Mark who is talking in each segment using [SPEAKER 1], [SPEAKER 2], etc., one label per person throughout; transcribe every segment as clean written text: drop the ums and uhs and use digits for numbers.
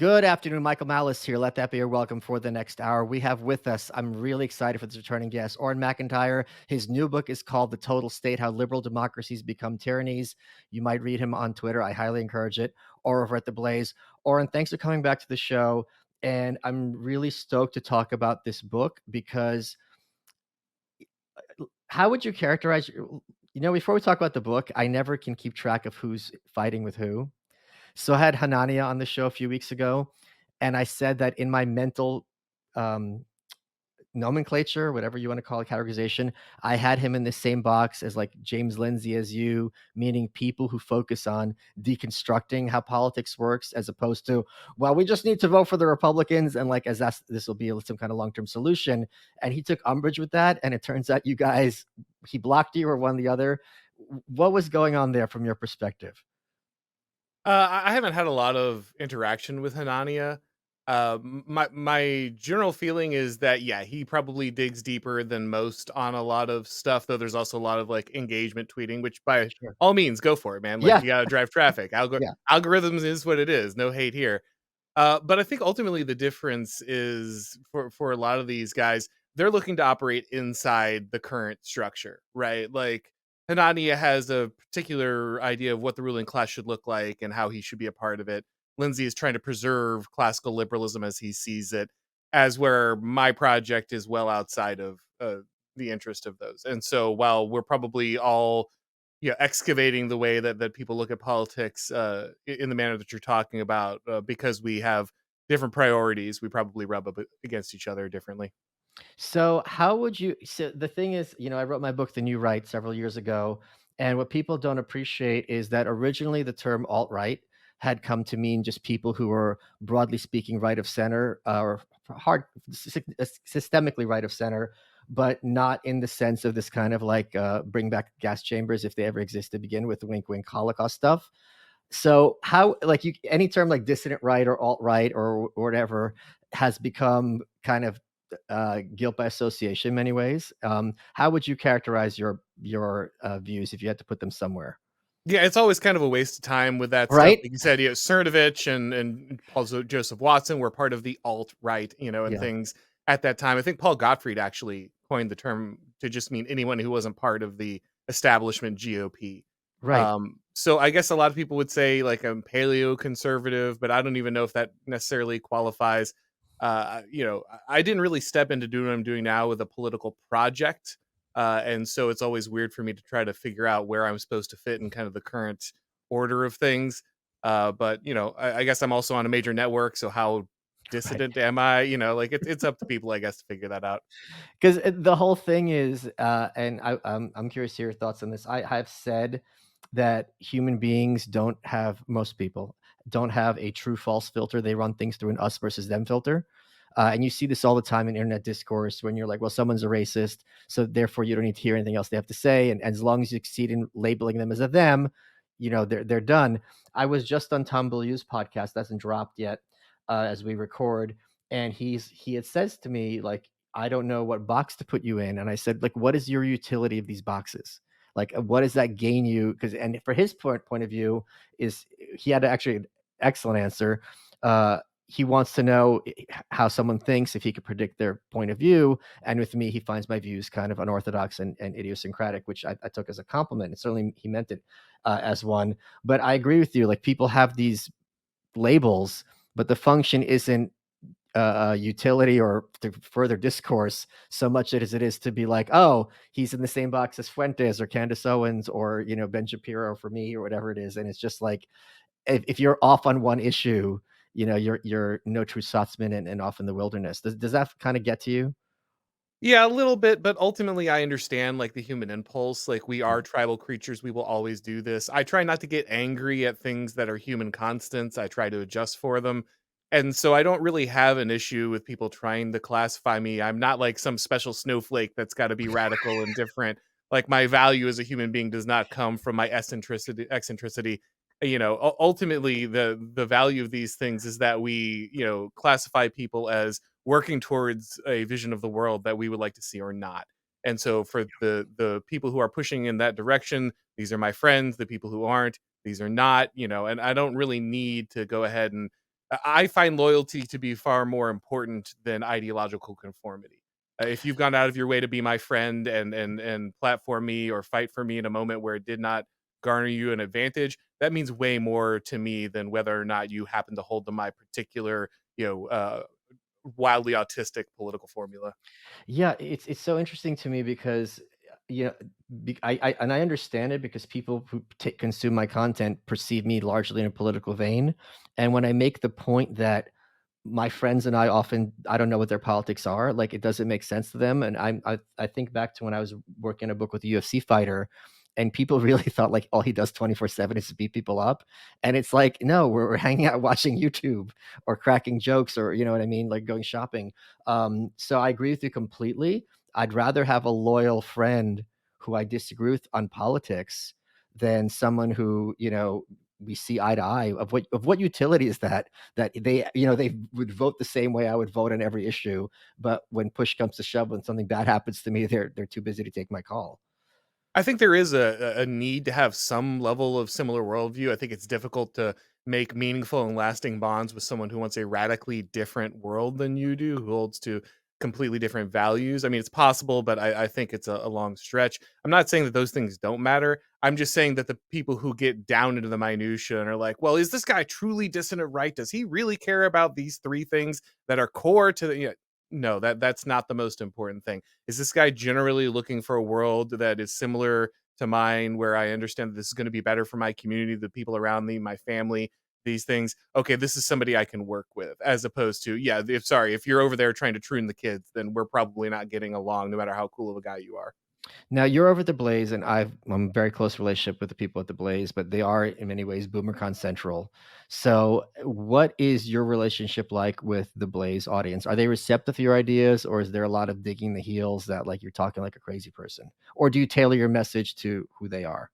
[SPEAKER 1] Good afternoon, Michael Malice here. Let that be your welcome for the next hour. We have with us, I'm really excited for this returning guest, Auron MacIntyre. His new book is called The Total State: How Liberal Democracies Become Tyrannies. You might read him on Twitter. I highly encourage it, or over at The Blaze. Auron, thanks for coming back to the show. And I'm really stoked to talk about this book because how would you characterize, before we talk about the book, I never can keep track of who's fighting with who. So I had Hanania on the show a few weeks ago, and I said that in my mental um, nomenclature, whatever you want to call it, categorization, I had him in the same box as like James Lindsay as you, meaning people who focus on deconstructing how politics works, as opposed to, well, we just need to vote for the Republicans and like as this will be some kind of long-term solution. And he took umbrage with that, and it turns out you guys, he blocked you or one or the other. What was going on there from your perspective?
[SPEAKER 2] I haven't had a lot of interaction with Hanania. My general feeling is that yeah, he probably digs deeper than most on a lot of stuff. Though there's also a lot of like engagement tweeting, which by
[SPEAKER 1] Sure.
[SPEAKER 2] all means, go for it, man. Like
[SPEAKER 1] Yeah.
[SPEAKER 2] you gotta drive traffic.
[SPEAKER 1] Yeah.
[SPEAKER 2] Algorithms is what it is. No hate here. But I think ultimately the difference is for a lot of these guys, they're looking to operate inside the current structure, right? Like Hanania has a particular idea of what the ruling class should look like and how he should be a part of it. Lindsay is trying to preserve classical liberalism as he sees it, as where my project is well outside of the interest of those. And so while we're probably all excavating the way that people look at politics in the manner that you're talking about because we have different priorities, we probably rub up against each other differently.
[SPEAKER 1] So how would you so the thing is, I wrote my book, The New Right, several years ago, and what people don't appreciate is that originally the term alt-right had come to mean just people who were broadly speaking right of center, or hard systemically right of center, but not in the sense of this kind of like bring back gas chambers if they ever exist to begin with, wink wink Holocaust stuff. So how, like, you, any term like dissident right or alt right or whatever has become kind of guilt by association in many ways. How would you characterize your views if you had to put them somewhere?
[SPEAKER 2] Yeah, it's always kind of a waste of time with that stuff.
[SPEAKER 1] Right?
[SPEAKER 2] Like you said, Cernovich and Paul Joseph Watson were part of the alt right, and
[SPEAKER 1] Yeah.
[SPEAKER 2] things at that time. I think Paul Gottfried actually coined the term to just mean anyone who wasn't part of the establishment GOP.
[SPEAKER 1] Right.
[SPEAKER 2] So I guess a lot of people would say like I'm paleo conservative, but I don't even know if that necessarily qualifies. I didn't really step into doing what I'm doing now with a political project. And so it's always weird for me to try to figure out where I'm supposed to fit in kind of the current order of things. But I guess I'm also on a major network, so how
[SPEAKER 1] Right.
[SPEAKER 2] dissident am I? Like it's up to people, I guess, to figure that out.
[SPEAKER 1] Because the whole thing is, and I'm curious to hear your thoughts on this. I've said that human beings don't have, most people don't have a true false filter. They run things through an us versus them filter. And you see this all the time in internet discourse when you're like, well, someone's a racist, so therefore you don't need to hear anything else they have to say. And as long as you succeed in labeling them as a them, they're done. I was just on Tom Bilyeu's podcast, that hasn't dropped yet, as we record, and he had says to me like, I don't know what box to put you in. And I said, like, what is your utility of these boxes? Like, what does that gain you? Because, and for his point of view, is he had actually an excellent answer. He wants to know how someone thinks if he could predict their point of view. And with me, he finds my views kind of unorthodox and idiosyncratic, which I took as a compliment. And certainly he meant it as one. But I agree with you. Like, people have these labels, but the function isn't utility or to further discourse so much as it is to be like, oh, he's in the same box as Fuentes or Candace Owens or Ben Shapiro for me or whatever it is. And it's just like, if you're off on one issue, you're no true Scotsman and off in the wilderness. Does that kind of get to you?
[SPEAKER 2] Yeah, a little bit, but ultimately I understand like the human impulse. Like we
[SPEAKER 1] Yeah.
[SPEAKER 2] are tribal creatures. We will always do this. I try not to get angry at things that are human constants. I try to adjust for them. And so I don't really have an issue with people trying to classify me. I'm not like some special snowflake that's got to be radical and different. Like my value as a human being does not come from my eccentricity. Ultimately the value of these things is that we, classify people as working towards a vision of the world that we would like to see or not. And so for the people who are pushing in that direction, these are my friends. The people who aren't, these are not, and I don't really need to go ahead and I find loyalty to be far more important than ideological conformity. If you've gone out of your way to be my friend and platform me or fight for me in a moment where it did not garner you an advantage, that means way more to me than whether or not you happen to hold to my particular, you know, wildly autistic political formula.
[SPEAKER 1] Yeah, it's so interesting to me because, you know, I and I understand it because people who consume my content perceive me largely in a political vein, and when I make the point that my friends and I often I don't know what their politics are, like, it doesn't make sense to them, and I think back to when I was working a book with a UFC fighter, and people really thought, like, all he does 24/7 is beat people up, and it's like, "No, we're hanging out watching YouTube or cracking jokes," or you know what I mean, like, going shopping. So I agree with you completely. I'd rather have a loyal friend who I disagree with on politics than someone who, you know, we see eye to eye. Of what utility is that? That they, you know, they would vote the same way I would vote on every issue, but when push comes to shove, when something bad happens to me, they're too busy to take my call.
[SPEAKER 2] I think there is a need to have some level of similar worldview. I think it's difficult to make meaningful and lasting bonds with someone who wants a radically different world than you do, who holds to completely different values. I mean, it's possible, but I think it's a long stretch. I'm not saying that those things don't matter. I'm just saying that the people who get down into the minutia and are like, well, is this guy truly dissonant right? Does he really care about these three things that are core to the, no, that's not the most important thing. Is this guy generally looking for a world that is similar to mine, where I understand that this is going to be better for my community, the people around me, my family, these things? Okay, this is somebody I can work with, as opposed to, yeah, if you're over there trying to troon the kids, then we're probably not getting along, no matter how cool of a guy you are.
[SPEAKER 1] Now you're over at the Blaze, and I'm a very close relationship with the people at the Blaze, but they are in many ways BoomerCon Central. So, what is your relationship like with the Blaze audience? Are they receptive to your ideas, or is there a lot of digging the heels that like you're talking like a crazy person, or do you tailor your message to who they are?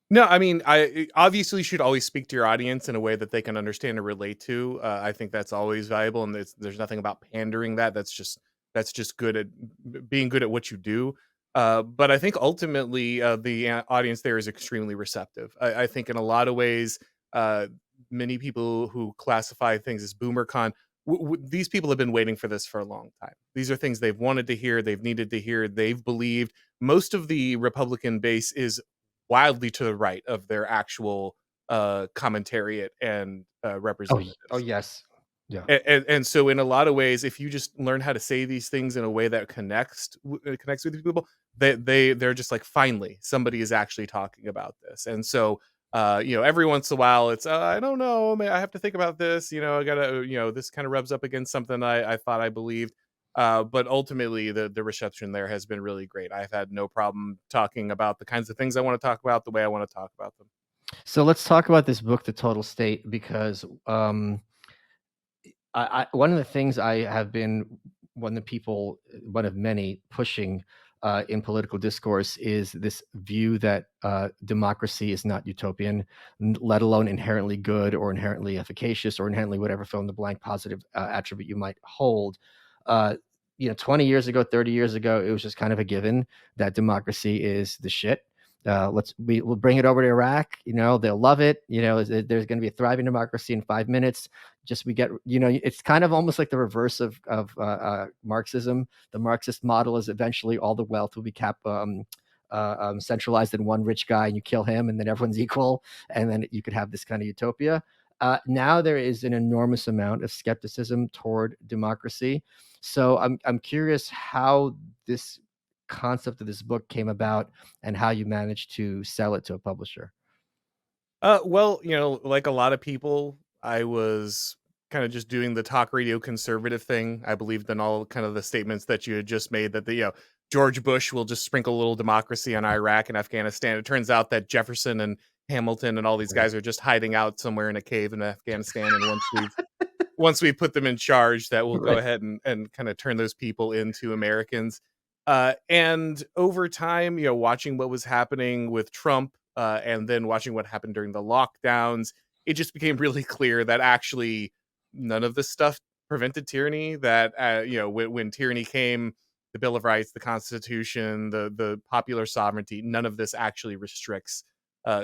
[SPEAKER 2] No, I mean, I obviously should always speak to your audience in a way that they can understand and relate to. I think that's always valuable, and there's nothing about pandering that. That's just good at being good at what you do. But I think ultimately the audience there is extremely receptive. I think in a lot of ways, uh, many people who classify things as BoomerCon, these people have been waiting for this for a long time. These are things they've wanted to hear, they've needed to hear, they've believed. Most of the Republican base is wildly to the right of their actual commentariat and
[SPEAKER 1] Oh
[SPEAKER 2] representatives.
[SPEAKER 1] yes, yeah.
[SPEAKER 2] And so in a lot of ways, if you just learn how to say these things in a way that connects with people, they're just like, finally somebody is actually talking about this. And so every once in a while it's I don't know, I have to think about this, I gotta, this kind of rubs up against something I thought I believed. But ultimately the reception there has been really great. I've had no problem talking about the kinds of things I want to talk about the way I want to talk about them.
[SPEAKER 1] So let's talk about this book, The Total State, because one of the things I have been one of many pushing in political discourse is this view that democracy is not utopian, let alone inherently good or inherently efficacious or inherently whatever fill in the blank positive attribute you might hold. Uh, 20 years ago, 30 years ago, it was just kind of a given that democracy is the shit. We'll bring it over to Iraq. They'll love it. There's going to be a thriving democracy in 5 minutes. Just we get, it's kind of almost like the reverse of Marxism. The Marxist model is eventually all the wealth will be centralized in one rich guy, and you kill him, and then everyone's equal, and then you could have this kind of utopia. Now there is an enormous amount of skepticism toward democracy. So I'm curious how this concept of this book came about and how you managed to sell it to a publisher.
[SPEAKER 2] Well, like a lot of people, I was kind of just doing the talk radio conservative thing. I believed in all kind of the statements that you had just made, that George Bush will just sprinkle a little democracy on Iraq and Afghanistan. It turns out that Jefferson and Hamilton and all these
[SPEAKER 1] Right.
[SPEAKER 2] guys are just hiding out somewhere in a cave in Afghanistan. And once we put them in charge, that will go
[SPEAKER 1] Right.
[SPEAKER 2] ahead and kind of turn those people into Americans. And over time, watching what was happening with Trump, and then watching what happened during the lockdowns, it just became really clear that actually none of this stuff prevented tyranny. That when tyranny came, the Bill of Rights, the Constitution, the popular sovereignty, none of this actually restricts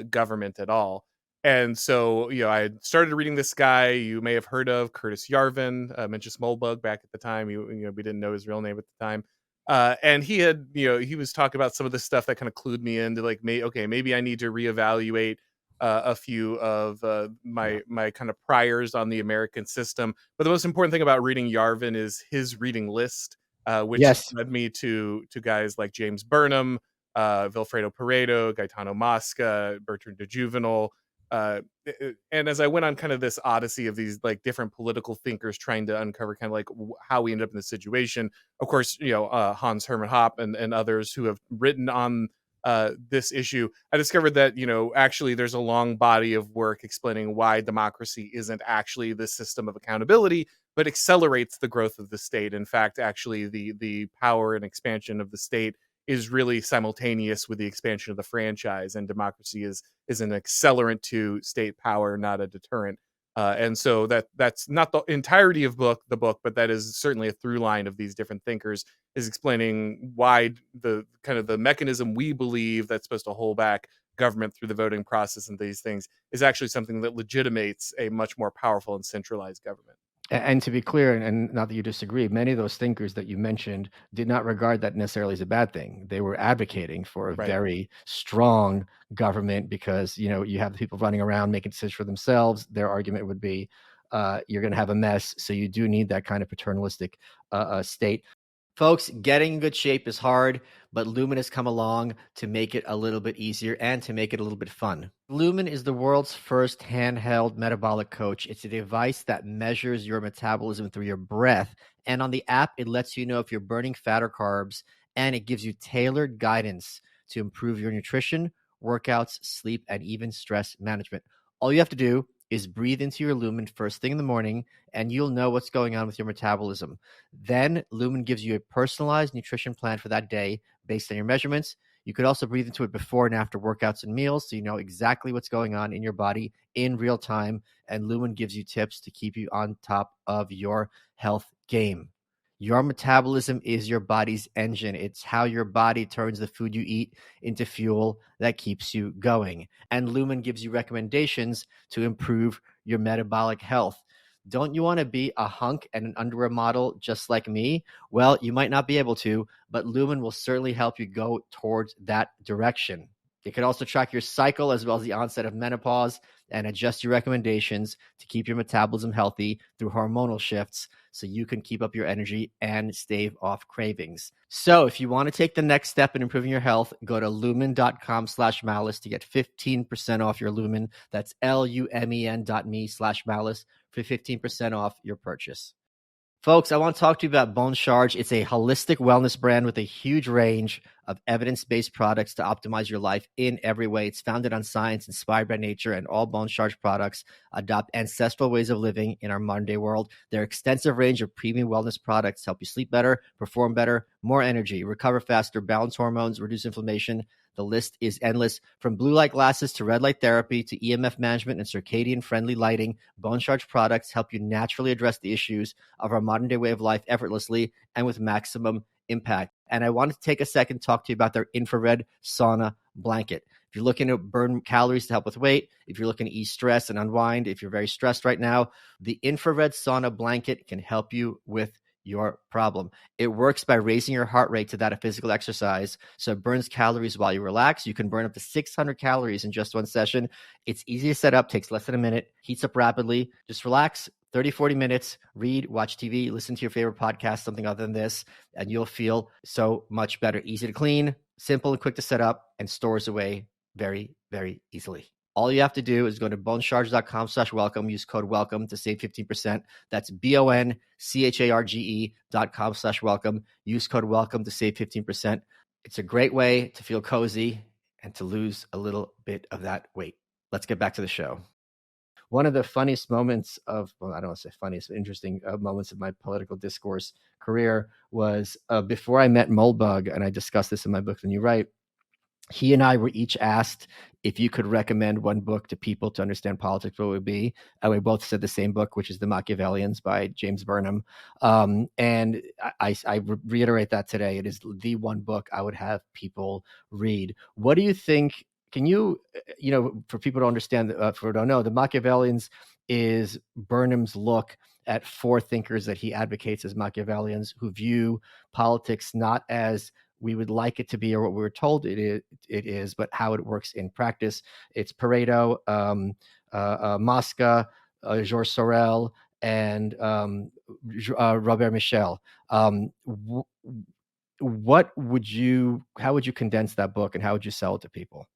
[SPEAKER 2] government at all. And so, I started reading this guy you may have heard of, Curtis Yarvin, Mencius Moldbug back at the time. We didn't know his real name at the time. And he had, he was talking about some of the stuff that kind of clued me into like, okay, maybe I need to reevaluate a few of
[SPEAKER 1] Yeah.
[SPEAKER 2] my kind of priors on the American system. But the most important thing about reading Yarvin is his reading list, which
[SPEAKER 1] Yes.
[SPEAKER 2] led me to guys like James Burnham, Vilfredo Pareto, Gaetano Mosca, Bertrand de Juvenal, and as I went on kind of this odyssey of these like different political thinkers trying to uncover kind of like how we ended up in this situation, of course, Hans Hermann Hoppe and others who have written on this issue, I discovered that actually there's a long body of work explaining why democracy isn't actually the system of accountability, but accelerates the growth of the state. In fact, actually, the power and expansion of the state is really simultaneous with the expansion of the franchise, and democracy is an accelerant to state power, not a deterrent. And so that's not the entirety of the book, but that is certainly a through line of these different thinkers, is explaining why the kind of the mechanism we believe that's supposed to hold back government through the voting process and these things is actually something that legitimates a much more powerful and centralized government.
[SPEAKER 1] And to be clear, and not that you disagree, many of those thinkers that you mentioned did not regard that necessarily as a bad thing. They were advocating for a
[SPEAKER 2] Right.
[SPEAKER 1] very strong government because, you have the people running around making decisions for themselves. Their argument would be, you're going to have a mess. So you do need that kind of paternalistic state. Folks, getting in good shape is hard, but Lumen has come along to make it a little bit easier and to make it a little bit fun. Lumen is the world's first handheld metabolic coach. It's a device that measures your metabolism through your breath. And on the app, it lets you know if you're burning fat or carbs, and it gives you tailored guidance to improve your nutrition, workouts, sleep, and even stress management. All you have to do is breathe into your Lumen first thing in the morning, and you'll know what's going on with your metabolism. Then Lumen gives you a personalized nutrition plan for that day based on your measurements. You could also breathe into it before and after workouts and meals so you know exactly what's going on in your body in real time. And Lumen gives you tips to keep you on top of your health game. Your metabolism is your body's engine. It's how your body turns the food you eat into fuel that keeps you going. And Lumen gives you recommendations to improve your metabolic health. Don't you want to be a hunk and an underwear model just like me? Well, you might not be able to, but Lumen will certainly help you go towards that direction. It can also track your cycle as well as the onset of menopause and adjust your recommendations to keep your metabolism healthy through hormonal shifts so you can keep up your energy and stave off cravings. So if you want to take the next step in improving your health, go to lumen.com/malice to get 15% off your Lumen. That's lumen.me/malice for 15% off your purchase. Folks, I want to talk to you about Bone Charge. It's a holistic wellness brand with a huge range of evidence-based products to optimize your life in every way. It's founded on science, inspired by nature, and all Bone Charge products adopt ancestral ways of living in our modern-day world. Their extensive range of premium wellness products help you sleep better, perform better, more energy, recover faster, balance hormones, reduce inflammation. The list is endless. From blue light glasses to red light therapy to EMF management and circadian-friendly lighting, Bone Charge products help you naturally address the issues of our modern day way of life effortlessly and with maximum impact. And I wanted to take a second to talk to you about their infrared sauna blanket. If you're looking to burn calories to help with weight, if you're looking to ease stress and unwind, if you're very stressed right now, the infrared sauna blanket can help you with your problem. It works by raising your heart rate to that of physical exercise. So it burns calories while you relax. You can burn up to 600 calories in just one session. It's easy to set up, takes less than a minute, heats up rapidly. Just relax, 30, 40 minutes, read, watch TV, listen to your favorite podcast, something other than this, and you'll feel so much better. Easy to clean, simple and quick to set up, and stores away very, very easily. All you have to do is go to bonecharge.com/welcome, use code welcome to save 15%. That's BONCHARGE.com/welcome. Use code welcome to save 15%. It's a great way to feel cozy and to lose a little bit of that weight. Let's get back to the show. One of the funniest moments of, well, I don't want to say funniest, but interesting moments of my political discourse career was before I met Moldbug, and I discussed this in my book, The New Right. He and I were each asked if you could recommend one book to people to understand politics, what it would be. And we both said the same book, which is The Machiavellians by James Burnham. And I reiterate that today. It is the one book I would have people read. What do you think can you, for people to understand, for don't know, the Machiavellians is Burnham's look at four thinkers that he advocates as Machiavellians, who view politics not as we would like it to be or what we were told it is, but how it works in practice. It's Pareto, Mosca, Georges Sorel, and Robert Michel. How would you condense that book, and how would you sell it to people?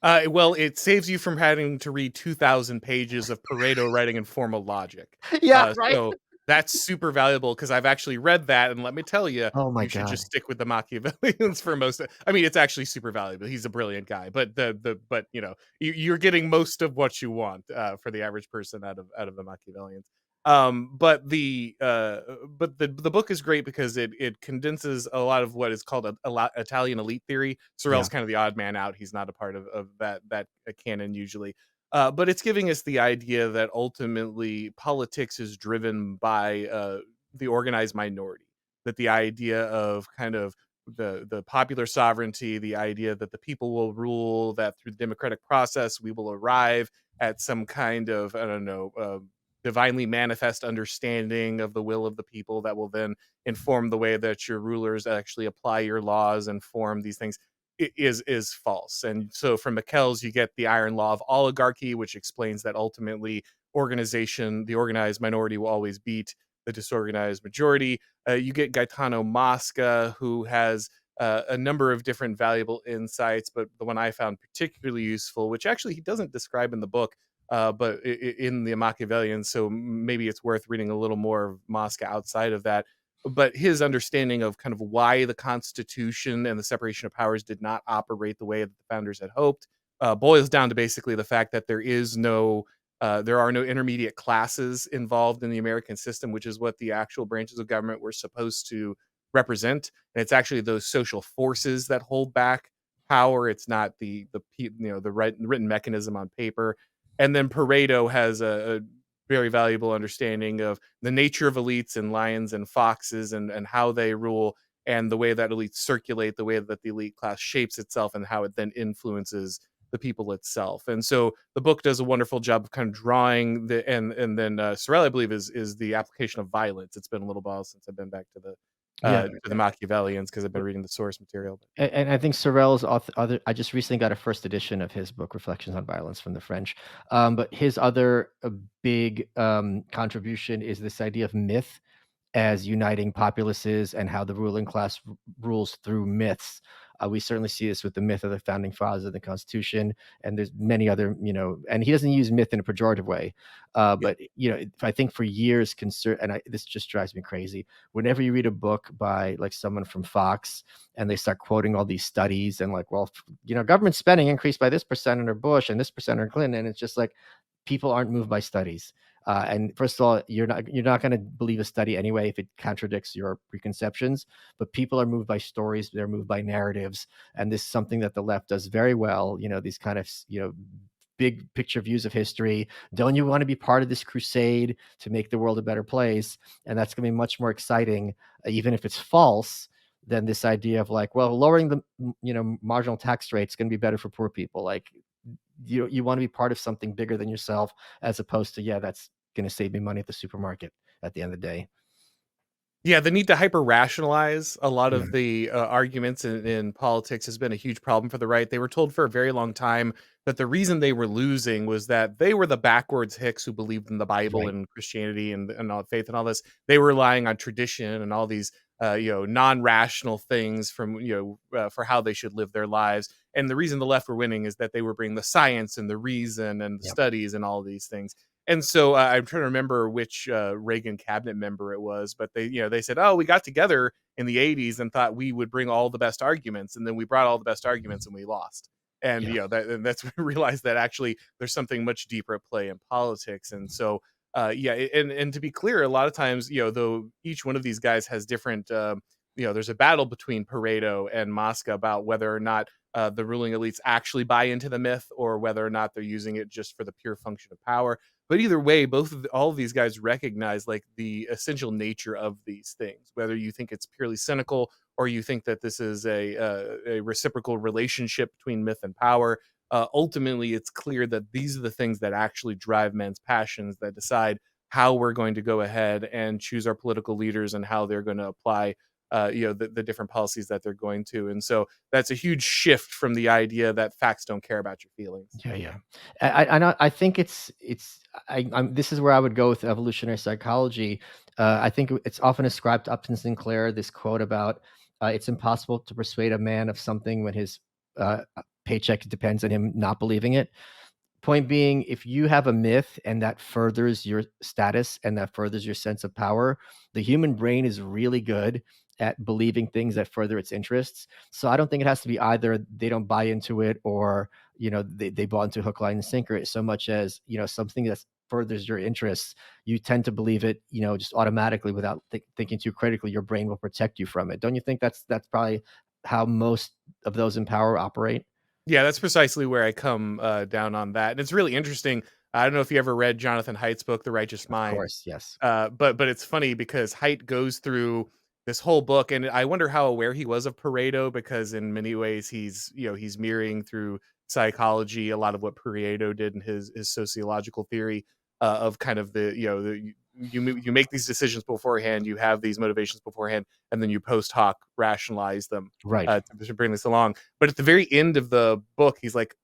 [SPEAKER 2] Well, it saves you from having to read 2,000 pages of Pareto writing in formal logic.
[SPEAKER 1] Yeah, right.
[SPEAKER 2] So that's super valuable because I've actually read that, and let me tell you,
[SPEAKER 1] Oh my
[SPEAKER 2] you should
[SPEAKER 1] god.
[SPEAKER 2] just stick with the Machiavellians for most. I mean, it's actually super valuable. He's a brilliant guy, but but you're getting most of what you want for the average person out of the Machiavellians. But the book is great because it condenses a lot of what is called Italian elite theory.
[SPEAKER 1] Yeah.
[SPEAKER 2] Sorel's kind of the odd man out. He's not a part of that canon usually. But it's giving us the idea that ultimately politics is driven by the organized minority. That the idea of kind of the popular sovereignty, the idea that the people will rule, that through the democratic process we will arrive at some kind of, I don't know, divinely manifest understanding of the will of the people that will then inform the way that your rulers actually apply your laws and form these things is false. And so from McKell's, you get the iron law of oligarchy, which explains that ultimately the organized minority will always beat the disorganized majority. You get Gaetano Mosca, who has a number of different valuable insights, but the one I found particularly useful, which actually he doesn't describe in the book, but in the Machiavellian, so maybe it's worth reading a little more of Mosca outside of that. But his understanding of kind of why the Constitution and the separation of powers did not operate the way that the founders had hoped boils down to basically the fact that there are no intermediate classes involved in the American system, which is what the actual branches of government were supposed to represent. And it's actually those social forces that hold back power. It's not the written mechanism on paper. And then Pareto has a very valuable understanding of the nature of elites and lions and foxes and how they rule and the way that elites circulate, the way that the elite class shapes itself and how it then influences the people itself. And so the book does a wonderful job of kind of drawing and then Sorel, I believe, is the application of violence. It's been a little while since I've been back
[SPEAKER 1] Yeah.
[SPEAKER 2] to the Machiavellians because I've been reading the source material.
[SPEAKER 1] And I think Sorel's other. I just recently got a first edition of his book, Reflections on Violence, from the French. But his other big contribution is this idea of myth as uniting populaces and how the ruling class rules through myths. We certainly see this with the myth of the founding fathers of the Constitution, and there's many other, and he doesn't use myth in a pejorative way.
[SPEAKER 2] Yeah.
[SPEAKER 1] But I think for years, this just drives me crazy. Whenever you read a book by like someone from Fox, and they start quoting all these studies and like, well, government spending increased by this percent under Bush and this percent under Clinton, and it's just like people aren't moved by studies. And first of all, you're not going to believe a study anyway if it contradicts your preconceptions. But people are moved by stories; they're moved by narratives, and this is something that the left does very well. These kind of big picture views of history. Don't you want to be part of this crusade to make the world a better place? And that's going to be much more exciting, even if it's false, than this idea of like, well, lowering the marginal tax rate is going to be better for poor people. Like you want to be part of something bigger than yourself, as opposed to, yeah, that's going to save me money at the supermarket at the end of the day.
[SPEAKER 2] Yeah, the need to hyper rationalize a lot
[SPEAKER 1] Yeah.
[SPEAKER 2] of the arguments in politics has been a huge problem for the right. They were told for a very long time that the reason they were losing was that they were the backwards hicks who believed in the Bible
[SPEAKER 1] Right.
[SPEAKER 2] and Christianity and all faith and all this. They were relying on tradition and all these non-rational things from for how they should live their lives. And the reason the left were winning is that they were bringing the science and the reason and the
[SPEAKER 1] Yep.
[SPEAKER 2] studies and all these things. And so I'm trying to remember which Reagan cabinet member it was, but they said, "Oh, we got together in the '80s and thought we would bring all the best arguments, and then we brought all the best arguments and we lost." And
[SPEAKER 1] Yeah.
[SPEAKER 2] that's when we realized that actually there's something much deeper at play in politics. And so and to be clear, a lot of times though each one of these guys has different there's a battle between Pareto and Mosca about whether or not the ruling elites actually buy into the myth or whether or not they're using it just for the pure function of power. But either way, all of these guys recognize like the essential nature of these things. Whether you think it's purely cynical or you think that this is a reciprocal relationship between myth and power, ultimately it's clear that these are the things that actually drive men's passions, that decide how we're going to go ahead and choose our political leaders and how they're going to apply the different policies that they're going to. And so that's a huge shift from the idea that facts don't care about your feelings.
[SPEAKER 1] Yeah, yeah. I think this is where I would go with evolutionary psychology. I think it's often ascribed to Upton Sinclair, this quote about it's impossible to persuade a man of something when his paycheck depends on him not believing it. Point being, if you have a myth and that furthers your status and that furthers your sense of power, the human brain is really good at believing things that further its interests. So I don't think it has to be either they don't buy into it or, they bought into hook, line, and sinker, so much as, something that furthers your interests, you tend to believe it, just automatically without thinking too critically. Your brain will protect you from it. Don't you think that's probably how most of those in power operate?
[SPEAKER 2] Yeah, that's precisely where I come down on that. And it's really interesting. I don't know if you ever read Jonathan Haidt's book, The Righteous
[SPEAKER 1] Of
[SPEAKER 2] Mind.
[SPEAKER 1] course, yes.
[SPEAKER 2] But it's funny because Haidt goes through this whole book, and I wonder how aware he was of Pareto, because in many ways he's mirroring through psychology a lot of what Pareto did in his sociological theory of kind of you make these decisions beforehand, you have these motivations beforehand, and then you post hoc rationalize them
[SPEAKER 1] Right.
[SPEAKER 2] to bring this along. But at the very end of the book, he's like,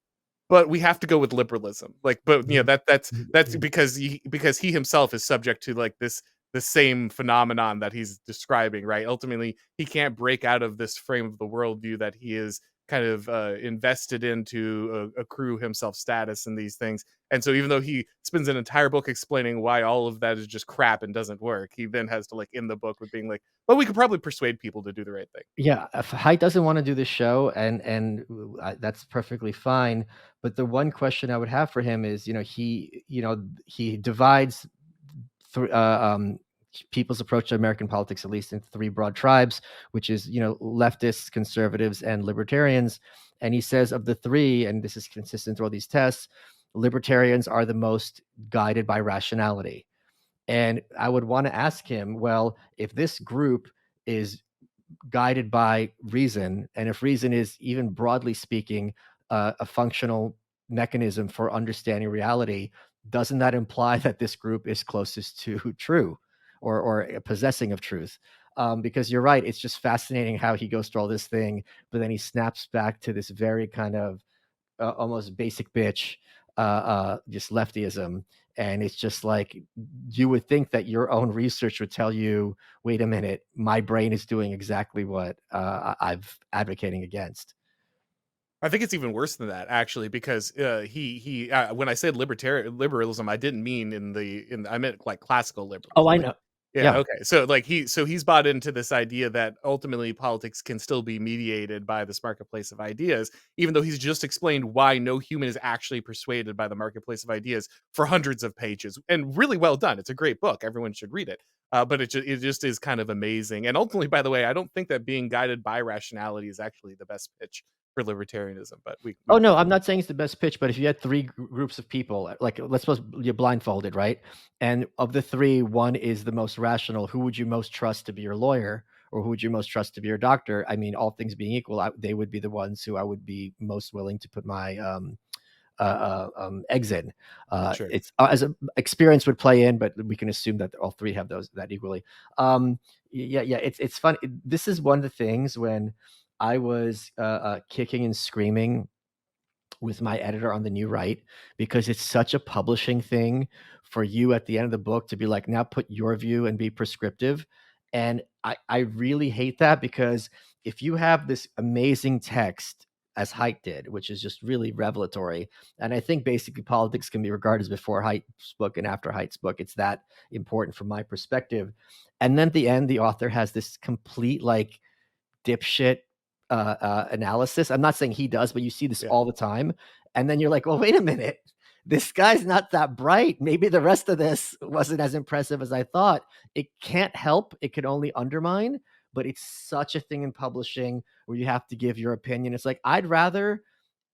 [SPEAKER 2] but we have to go with liberalism. Like, but
[SPEAKER 1] Mhm.
[SPEAKER 2] that's
[SPEAKER 1] Mhm.
[SPEAKER 2] because he himself is subject to like this the same phenomenon that he's describing, right? Ultimately, he can't break out of this frame of the worldview that he is kind of invested in to accrue himself status in these things. And so, even though he spends an entire book explaining why all of that is just crap and doesn't work, he then has to like end the book with being like, "Well, we could probably persuade people to do the right thing."
[SPEAKER 1] Yeah, if Haidt doesn't wanna do this show, that's perfectly fine, but the one question I would have for him is, he divides thr people's approach to American politics, at least into 3 broad tribes, which is, leftists, conservatives, and libertarians, and he says of the 3, and this is consistent through all these tests, libertarians are the most guided by rationality, and I would wanna ask him, well, if this group is guided by reason, and if reason is, even broadly speaking, a functional mechanism for understanding reality, doesn't that imply that this group is closest to true, or possessing of truth? Because you're right, it's just fascinating how he goes through all this thing, but then he snaps back to this very kind of almost basic bitch, just leftyism. And it's just like, you would think that your own research would tell you, wait a minute, my brain is doing exactly what I've advocating against.
[SPEAKER 2] I think it's even worse than that, actually, because he when I said liberalism, I didn't mean I meant like classical
[SPEAKER 1] Oh,
[SPEAKER 2] liberalism.
[SPEAKER 1] I
[SPEAKER 2] Like,
[SPEAKER 1] know.
[SPEAKER 2] yeah,
[SPEAKER 1] Yeah.
[SPEAKER 2] okay. So like he's bought into this idea that ultimately politics can still be mediated by this marketplace of ideas, even though he's just explained why no human is actually persuaded by the marketplace of ideas for hundreds of pages, and really well done. It's a great book. Everyone should read it. But it just is kind of amazing. And ultimately, by the way, I don't think that being guided by rationality is actually the best pitch for libertarianism, but we
[SPEAKER 1] Oh,
[SPEAKER 2] can
[SPEAKER 1] no,
[SPEAKER 2] get
[SPEAKER 1] I'm not saying it's the best pitch, but if you had 3 groups of people, like, let's suppose you're blindfolded, right? And of the 3, one is the most rational, who would you most trust to be your lawyer, or who would you most trust to be your doctor? I mean, all things being equal, they would be the ones who I would be most willing to put my, eggs in.
[SPEAKER 2] sure.
[SPEAKER 1] It's as a experience would play in, but we can assume that all 3 have those that equally. Yeah, yeah, it's fun. This is one of the things when I was, kicking and screaming with my editor on the new right, because it's such a publishing thing for you at the end of the book to be like, now put your view and be prescriptive. And I really hate that, because if you have this amazing text as Haidt did, which is just really revelatory, and I think basically politics can be regarded as before Haidt's book and after Haidt's book. It's that important from my perspective. And then at the end, the author has this complete like dipshit analysis. I'm not saying he does, but you see this
[SPEAKER 2] Yeah.
[SPEAKER 1] all the time. And then you're like, well, wait a minute. This guy's not that bright. Maybe the rest of this wasn't as impressive as I thought. It can't help. It can only undermine, but it's such a thing in publishing where you have to give your opinion. It's like, I'd rather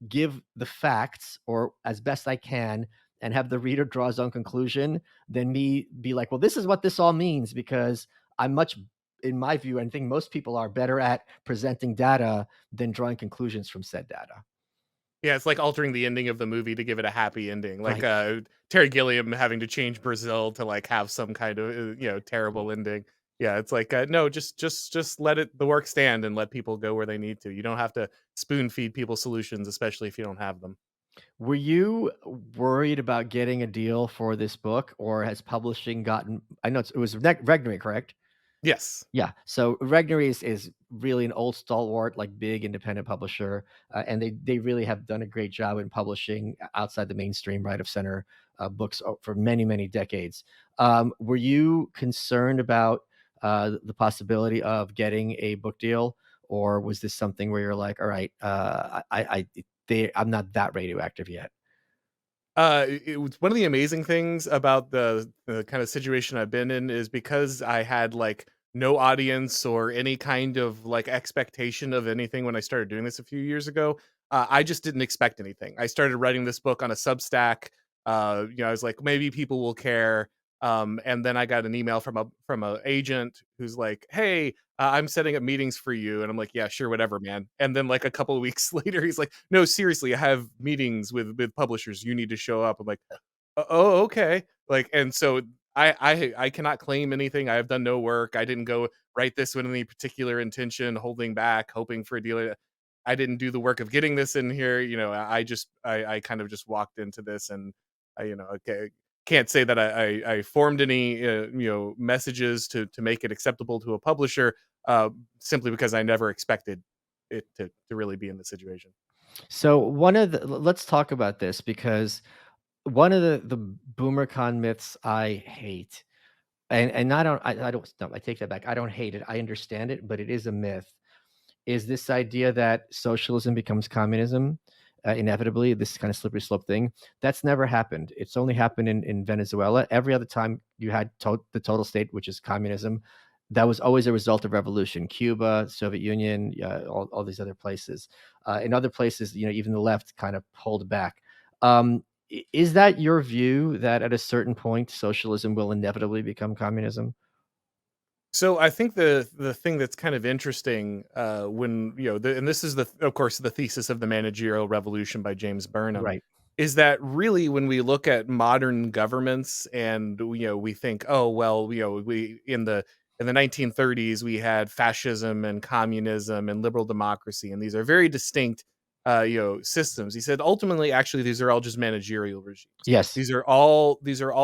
[SPEAKER 1] give the facts or as best I can and have the reader draw his own conclusion than me be like, well, this is what this all means, because I'm much, in my view, and I think most people are better at presenting data than drawing conclusions from said data.
[SPEAKER 2] Yeah, it's like altering the ending of the movie to give it a happy ending, like,
[SPEAKER 1] Right.
[SPEAKER 2] Terry Gilliam having to change Brazil to, like, have some kind of, terrible ending. Yeah, it's like, no, just let the work stand and let people go where they need to. You don't have to spoon feed people solutions, especially if you don't have them.
[SPEAKER 1] Were you worried about getting a deal for this book, or has publishing gotten I know it was Regnery, correct?
[SPEAKER 2] Yes.
[SPEAKER 1] Yeah, so Regnery is really an old stalwart, like, big independent publisher, and they really have done a great job in publishing outside the mainstream right of center, books for many, many decades. Were you concerned about, the possibility of getting a book deal, or was this something where you're like, "All right, I'm not that radioactive yet?"
[SPEAKER 2] It was one of the amazing things about the kind of situation I've been in is because I had like no audience or any kind of like expectation of anything when I started doing this a few years ago. I just didn't expect anything. I started writing this book on a Substack. I was like, maybe people will care. And then I got an email from a agent who's like, "Hey, I'm setting up meetings for you," and I'm like, "Yeah, sure, whatever, man." And then like a couple of weeks later, he's like, "No, seriously, I have meetings with publishers. You need to show up." I'm like, "Oh, okay." Like, and so I cannot claim anything. I have done no work. I didn't go write this with any particular intention, holding back, hoping for a deal. I didn't do the work of getting this in here. I kind of just walked into this, and okay, can't say that I formed any messages to make it acceptable to a publisher, simply because I never expected it to really be in the situation.
[SPEAKER 1] So one of the let's talk about this because one of the BoomerCon myths I hate, and I don't no, I take that back. I don't hate it. I understand it, but it is a myth. Is this idea that socialism becomes communism inevitably? This kind of slippery slope thing that's never happened. It's only happened in Venezuela. Every other time you had the total state, which is communism, that was always a result of revolution. Cuba, Soviet Union, all these other places. In other places, even the left kind of pulled back. Is that your view that at a certain point socialism will inevitably become communism?
[SPEAKER 2] So I think the thing that's kind of interesting, when and this is of course the thesis of the managerial revolution by James Burnham,
[SPEAKER 1] Right.
[SPEAKER 2] is that really when we look at modern governments and we think, oh well, we in the 1930s we had fascism and communism and liberal democracy, and these are very distinct systems. He said ultimately, actually, these are all just managerial regimes.
[SPEAKER 1] Yes.
[SPEAKER 2] These are all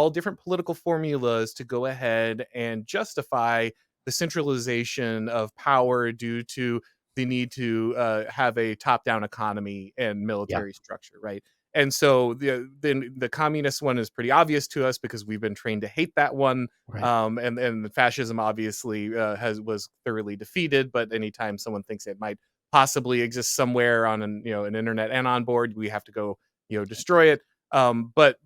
[SPEAKER 2] different political formulas to go ahead and justify the centralization of power due to the need to have a top-down economy and
[SPEAKER 1] Yeah.
[SPEAKER 2] military structure, right? And so the communist one is pretty obvious to us because we've been trained to hate that one.
[SPEAKER 1] Right.
[SPEAKER 2] And the fascism obviously has was thoroughly defeated. But anytime someone thinks it might possibly exist somewhere on an internet and on board, we have to go destroy it. But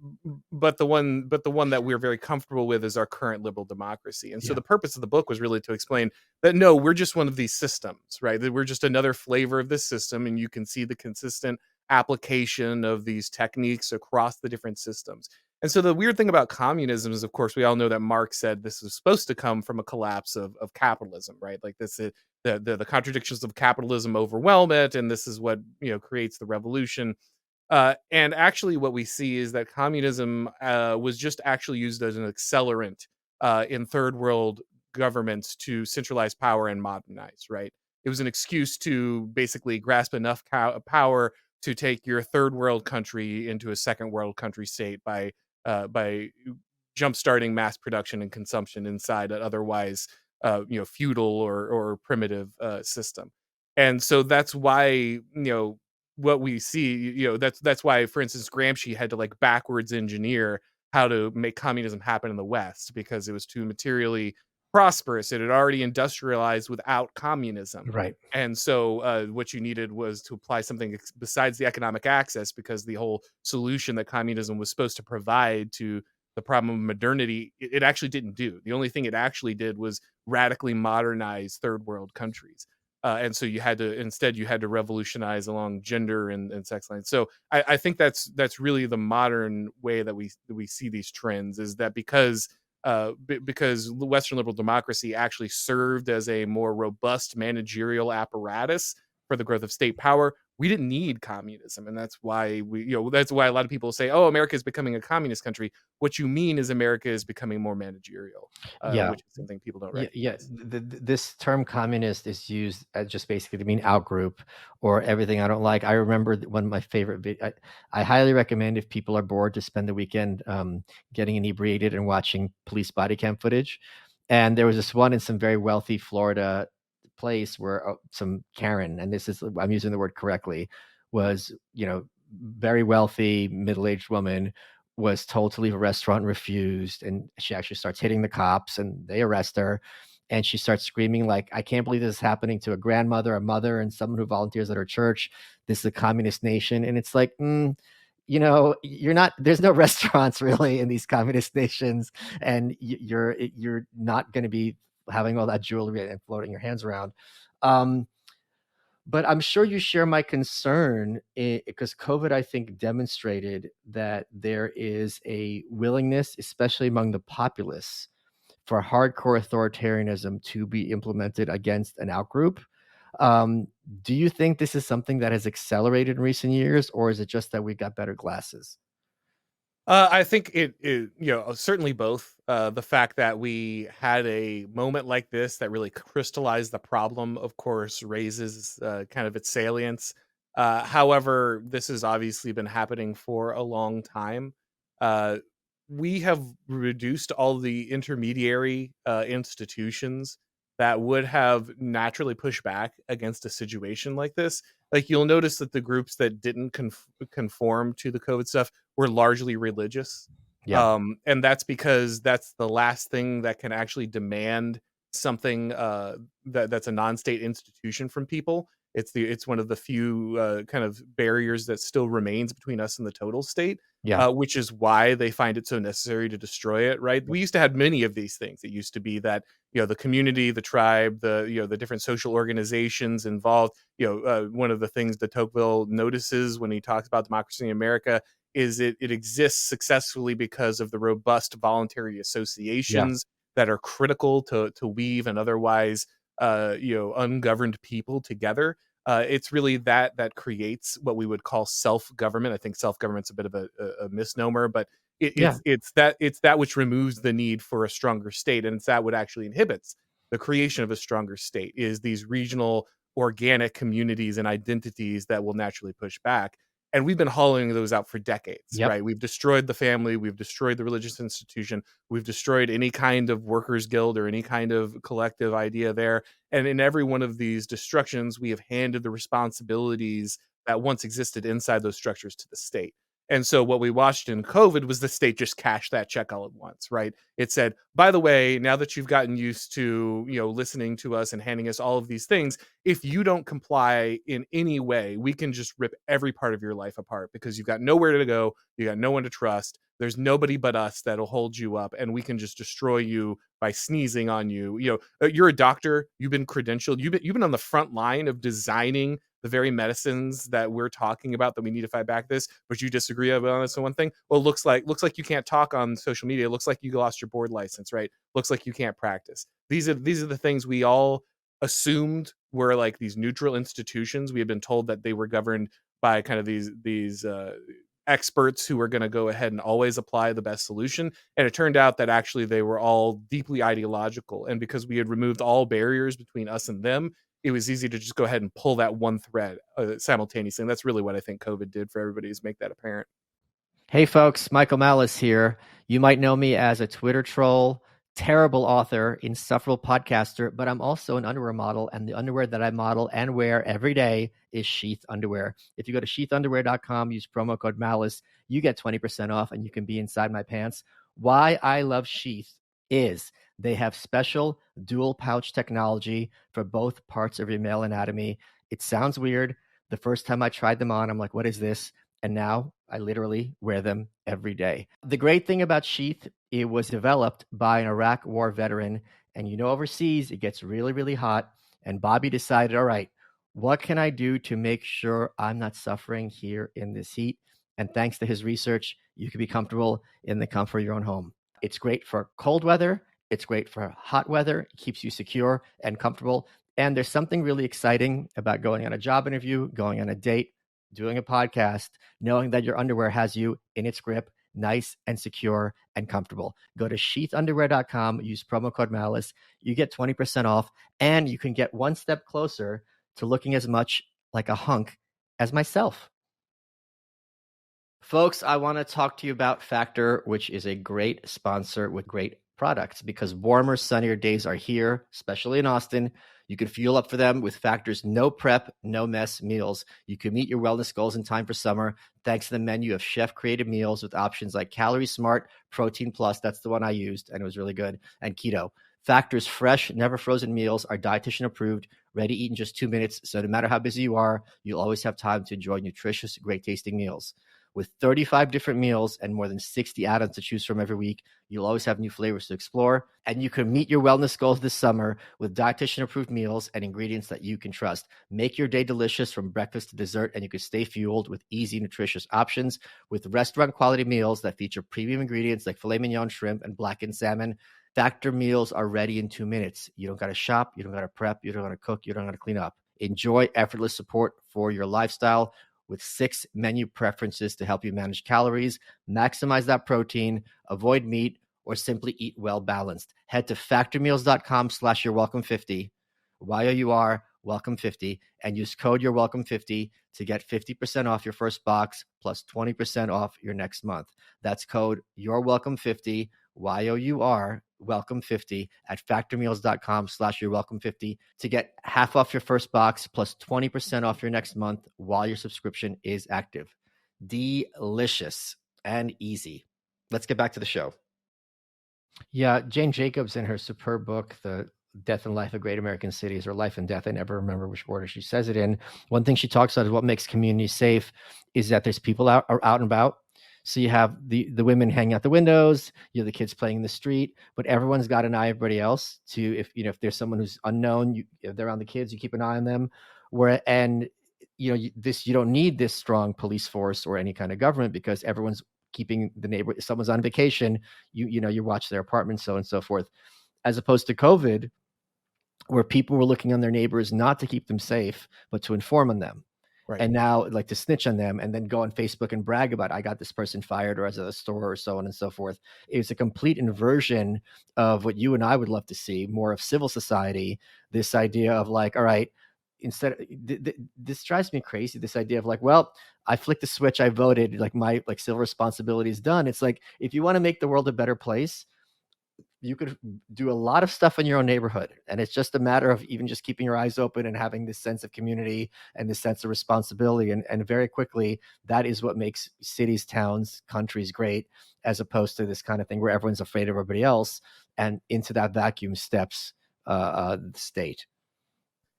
[SPEAKER 2] the one that we're very comfortable with is our current liberal democracy. And so
[SPEAKER 1] Yeah.
[SPEAKER 2] the purpose of the book was really to explain that no, we're just one of these systems, right? That we're just another flavor of this system, and you can see the consistent application of these techniques across the different systems. And so the weird thing about communism is, of course, we all know that Marx said this was supposed to come from a collapse of capitalism, right? Like this is the contradictions of capitalism overwhelm it, and this is what creates the revolution. And actually, what we see is that communism was just actually used as an accelerant in third world governments to centralize power and modernize, right? It was an excuse to basically grasp enough power to take your third world country into a second world country state by jumpstarting mass production and consumption inside an otherwise feudal or primitive system. And so that's why what we see, that's why, for instance, Gramsci had to like backwards engineer how to make communism happen in the West because it was too materially prosperous. It had already industrialized without communism.
[SPEAKER 1] Right.
[SPEAKER 2] And so what you needed was to apply something besides the economic access, because the whole solution that communism was supposed to provide to the problem of modernity, it actually didn't do. The only thing it actually did was radically modernize third world countries. And so you had to revolutionize along gender and sex lines. So I think that's really the modern way that we see these trends, is that because Western liberal democracy actually served as a more robust managerial apparatus for the growth of state power. We didn't need communism, and that's why that's why a lot of people say, "Oh, America is becoming a communist country." What you mean is America is becoming more managerial,
[SPEAKER 1] Yeah.
[SPEAKER 2] which is something people don't
[SPEAKER 1] Yeah, yeah.
[SPEAKER 2] recognize.
[SPEAKER 1] This term communist is used just basically to mean outgroup or everything I don't like. I remember one of my favorite I highly recommend if people are bored to spend the weekend getting inebriated and watching police body cam footage. And there was this one in some very wealthy Florida place where some Karen, and this is, I'm using the word correctly, was, very wealthy middle-aged woman, was told to leave a restaurant and refused, and she actually starts hitting the cops and they arrest her, and she starts screaming like, I can't believe this is happening to a grandmother, a mother, and someone who volunteers at her church. This is a communist nation. And it's like, you're not, there's no restaurants really in these communist nations, and you're not going to be having all that jewelry and floating your hands around. But I'm sure you share my concern, because COVID, I think, demonstrated that there is a willingness, especially among the populace, for hardcore authoritarianism to be implemented against an outgroup. Um, do you think this is something that has accelerated in recent years, or is it just that we got better glasses?
[SPEAKER 2] I think certainly both. The fact that we had a moment like this that really crystallized the problem, of course, raises kind of its salience. However, this has obviously been happening for a long time. Uh, we have reduced all the intermediary institutions that would have naturally pushed back against a situation like this. Like, you'll notice that the groups that didn't conform to the COVID stuff were largely religious.
[SPEAKER 1] Yeah,
[SPEAKER 2] And that's because that's the last thing that can actually demand something that's a non-state institution from people. It's one of the few kind of barriers that still remains between us and the total state,
[SPEAKER 1] yeah,
[SPEAKER 2] which is why they find it so necessary to destroy it. Right? We used to have many of these things. It used to be that the community, the tribe, the different social organizations involved. One of the things de Tocqueville notices when he talks about democracy in America is it exists successfully because of the robust voluntary
[SPEAKER 1] yeah,
[SPEAKER 2] associations that are critical to weave an otherwise ungoverned people together. It's really that creates what we would call self-government. I think self-government's a bit of a misnomer, but
[SPEAKER 1] yeah,
[SPEAKER 2] it's that which removes the need for a stronger state, and it's that what actually inhibits the creation of a stronger state is these regional organic communities and identities that will naturally push back. And we've been hollowing those out for decades,
[SPEAKER 1] yep,
[SPEAKER 2] right? We've destroyed the family, we've destroyed the religious institution, we've destroyed any kind of workers guild or any kind of collective idea there. And in every one of these destructions, we have handed the responsibilities that once existed inside those structures to the state. And so what we watched in COVID was the state just cash that check all at once, right? It said, by the way, now that you've gotten used to, listening to us and handing us all of these things, if you don't comply in any way, we can just rip every part of your life apart because you've got nowhere to go, you got no one to trust. There's nobody but us that'll hold you up, and we can just destroy you by sneezing on you. You're a doctor, you've been credentialed, you've been on the front line of designing the very medicines that we're talking about that we need to fight back this, but you disagree on this one thing. Well, looks like you can't talk on social media. It looks like you lost your board license, right? Looks like you can't practice. These are the things we all assumed were like these neutral institutions. We had been told that they were governed by kind of these experts who were going to go ahead and always apply the best solution. And it turned out that actually they were all deeply ideological. And because we had removed all barriers between us and them, it was easy to just go ahead and pull that one thread simultaneously. And that's really what I think COVID did for everybody, is make that apparent.
[SPEAKER 1] Hey folks, Michael Malice here. You might know me as a Twitter troll, terrible author, insufferable podcaster, but I'm also an underwear model, and the underwear that I model and wear every day is Sheath underwear. If you go to sheathunderwear.com, use promo code Malice, you get 20% off and you can be inside my pants. Why I love Sheath is they have special dual pouch technology for both parts of your male anatomy. It sounds weird. The first time I tried them on, I'm like, what is this? And now I literally wear them every day. The great thing about Sheath, it was developed by an Iraq war veteran. And overseas, it gets really, really hot. And Bobby decided, all right, what can I do to make sure I'm not suffering here in this heat? And thanks to his research, you can be comfortable in the comfort of your own home. It's great for cold weather. It's great for hot weather. It keeps you secure and comfortable. And there's something really exciting about going on a job interview, going on a date, doing a podcast, knowing that your underwear has you in its grip, nice and secure and comfortable. Go to sheathunderwear.com, use promo code Malice. You get 20% off, and you can get one step closer to looking as much like a hunk as myself. Folks, I want to talk to you about Factor, which is a great sponsor with great products, because warmer, sunnier days are here, especially in Austin. You can fuel up for them with Factor's no prep, no mess meals. You can meet your wellness goals in time for summer thanks to the menu of chef-created meals with options like Calorie Smart, Protein Plus, that's the one I used, and it was really good, and Keto. Factor's fresh, never frozen meals are dietitian approved, ready to eat in just 2 minutes, so no matter how busy you are, you'll always have time to enjoy nutritious, great-tasting meals. With 35 different meals and more than 60 add-ons to choose from every week, you'll always have new flavors to explore. And you can meet your wellness goals this summer with dietitian-approved meals and ingredients that you can trust. Make your day delicious from breakfast to dessert, and you can stay fueled with easy, nutritious options. With restaurant-quality meals that feature premium ingredients like filet mignon shrimp and blackened salmon, Factor meals are ready in 2 minutes. You don't got to shop. You don't got to prep. You don't got to cook. You don't got to clean up. Enjoy effortless support for your lifestyle with 6 menu preferences to help you manage calories, maximize that protein, avoid meat, or simply eat well balanced. Head to factormeals.com/yourwelcome50, YOUR welcome 50, and use code yourwelcome50 to get 50% off your first box plus 20% off your next month. That's code yourwelcome50, YOUR welcome 50 at factormeals.com/yourwelcome50 to get half off your first box plus 20% off your next month while your subscription is active. Delicious and easy. Let's get back to the show. Yeah, Jane Jacobs, in her superb book, The Death and Life of Great American Cities, or Life and Death, I never remember which order she says it in. One thing she talks about is what makes communities safe is that there's people out and about. So you have the women hanging out the windows, you have the kids playing in the street, but everyone's got an eye on everybody else. To if there's someone who's unknown, if they're around the kids, you keep an eye on them. You don't need this strong police force or any kind of government because everyone's keeping the neighbor. If someone's on vacation, you watch their apartment, so on and so forth. As opposed to COVID, where people were looking on their neighbors not to keep them safe, but to inform on them.
[SPEAKER 2] Right.
[SPEAKER 1] And now, like, to snitch on them and then go on Facebook and brag about, I got this person fired or as at a store or so on and so forth. It's a complete inversion of what you and I would love to see, more of civil society. This idea of like, all right, instead, this drives me crazy. This idea of like, well, I flicked the switch, I voted, like my civil responsibility is done. It's like, if you want to make the world a better place, you could do a lot of stuff in your own neighborhood. And it's just a matter of even just keeping your eyes open and having this sense of community and this sense of responsibility. And very quickly, that is what makes cities, towns, countries great, as opposed to this kind of thing where everyone's afraid of everybody else. And into that vacuum steps the state.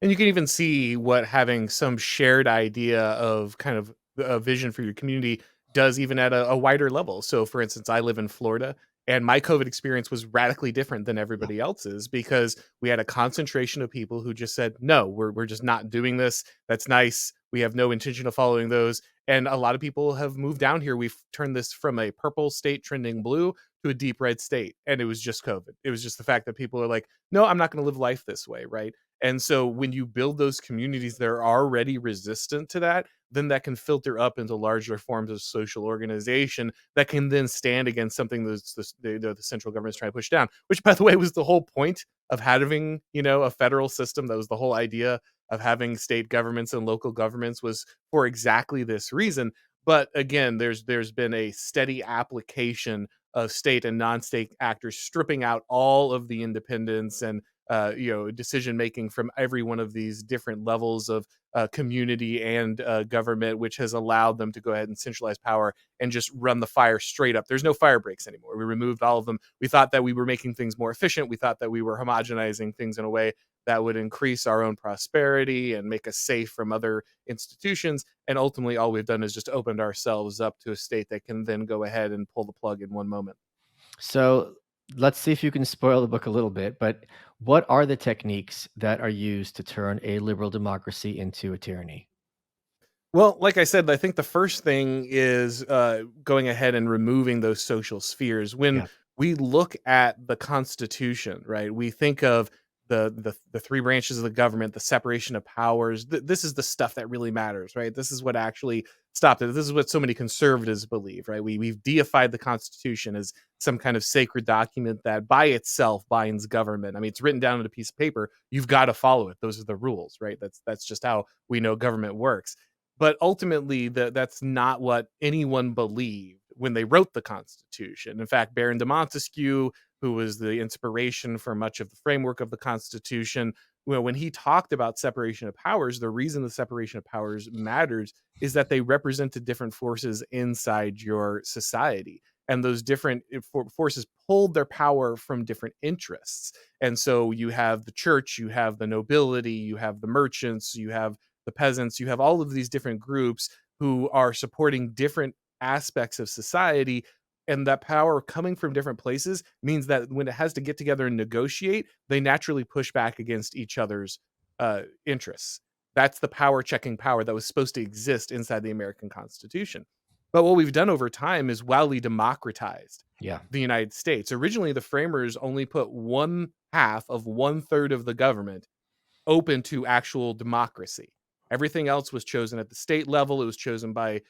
[SPEAKER 2] And you can even see what having some shared idea of kind of a vision for your community does even at a wider level. So, for instance, I live in Florida, and my COVID experience was radically different than everybody else's because we had a concentration of people who just said, no, we're just not doing this. That's nice. We have no intention of following those. And a lot of people have moved down here. We've turned this from a purple state trending blue to a deep red state. And it was just COVID. It was just the fact that people are like, no, I'm not going to live life this way. Right. And so when you build those communities that are already resistant to that, then that can filter up into larger forms of social organization that can then stand against something the central government is trying to push down, which, by the way, was the whole point of having, a federal system. That was the whole idea of having state governments and local governments, was for exactly this reason. But again, there's been a steady application of state and non-state actors stripping out all of the independence and decision making from every one of these different levels of community and government, which has allowed them to go ahead and centralize power and just run the fire straight up. There's no fire breaks anymore. We removed all of them. We thought that we were making things more efficient. We thought that we were homogenizing things in a way that would increase our own prosperity and make us safe from other institutions. And ultimately, all we've done is just opened ourselves up to a state that can then go ahead and pull the plug in one moment.
[SPEAKER 1] So let's see if you can spoil the book a little bit, but what are the techniques that are used to turn a liberal democracy into a tyranny?
[SPEAKER 2] Well, like I said, I think the first thing is going ahead and removing those social spheres. When
[SPEAKER 1] Yeah.
[SPEAKER 2] we look at the Constitution, right, we think of the three branches of the government, the separation of powers. This is the stuff that really matters, right? This is what actually stopped it. This is what so many conservatives believe, right? We've deified the Constitution as some kind of sacred document that by itself binds government. I mean, it's written down on a piece of paper. You've got to follow it. Those are the rules, right? That's just how we know government works. But ultimately, that's not what anyone believed when they wrote the Constitution. In fact, Baron de Montesquieu, who was the inspiration for much of the framework of the Constitution, well, when he talked about separation of powers, the reason the separation of powers matters is that they represented different forces inside your society. And those different forces pulled their power from different interests. And so you have the church, you have the nobility, you have the merchants, you have the peasants, you have all of these different groups who are supporting different aspects of society. And that power coming from different places means that when it has to get together and negotiate, they naturally push back against each other's interests. That's the power checking power that was supposed to exist inside the American Constitution. But what we've done over time is wildly democratized
[SPEAKER 1] Yeah.
[SPEAKER 2] the United States. Originally, the framers only put one half of one third of the government open to actual democracy. Everything else was chosen at the state level. It was chosen by,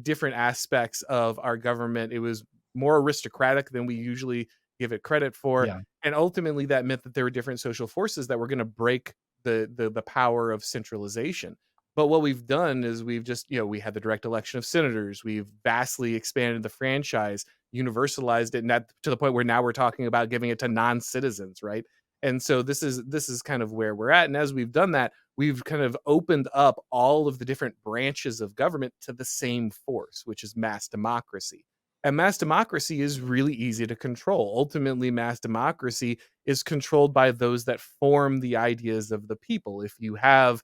[SPEAKER 2] different aspects of our government. It was more aristocratic than we usually give it credit for.
[SPEAKER 1] Yeah.
[SPEAKER 2] And ultimately that meant that there were different social forces that were going to break the power of centralization. But what we've done is we've just, we had the direct election of senators. We've vastly expanded the franchise, universalized it, and that to the point where now we're talking about giving it to non-citizens, right? And so this is kind of where we're at. And as we've done that, we've kind of opened up all of the different branches of government to the same force, which is mass democracy. And mass democracy is really easy to control. Ultimately, mass democracy is controlled by those that form the ideas of the people. If you have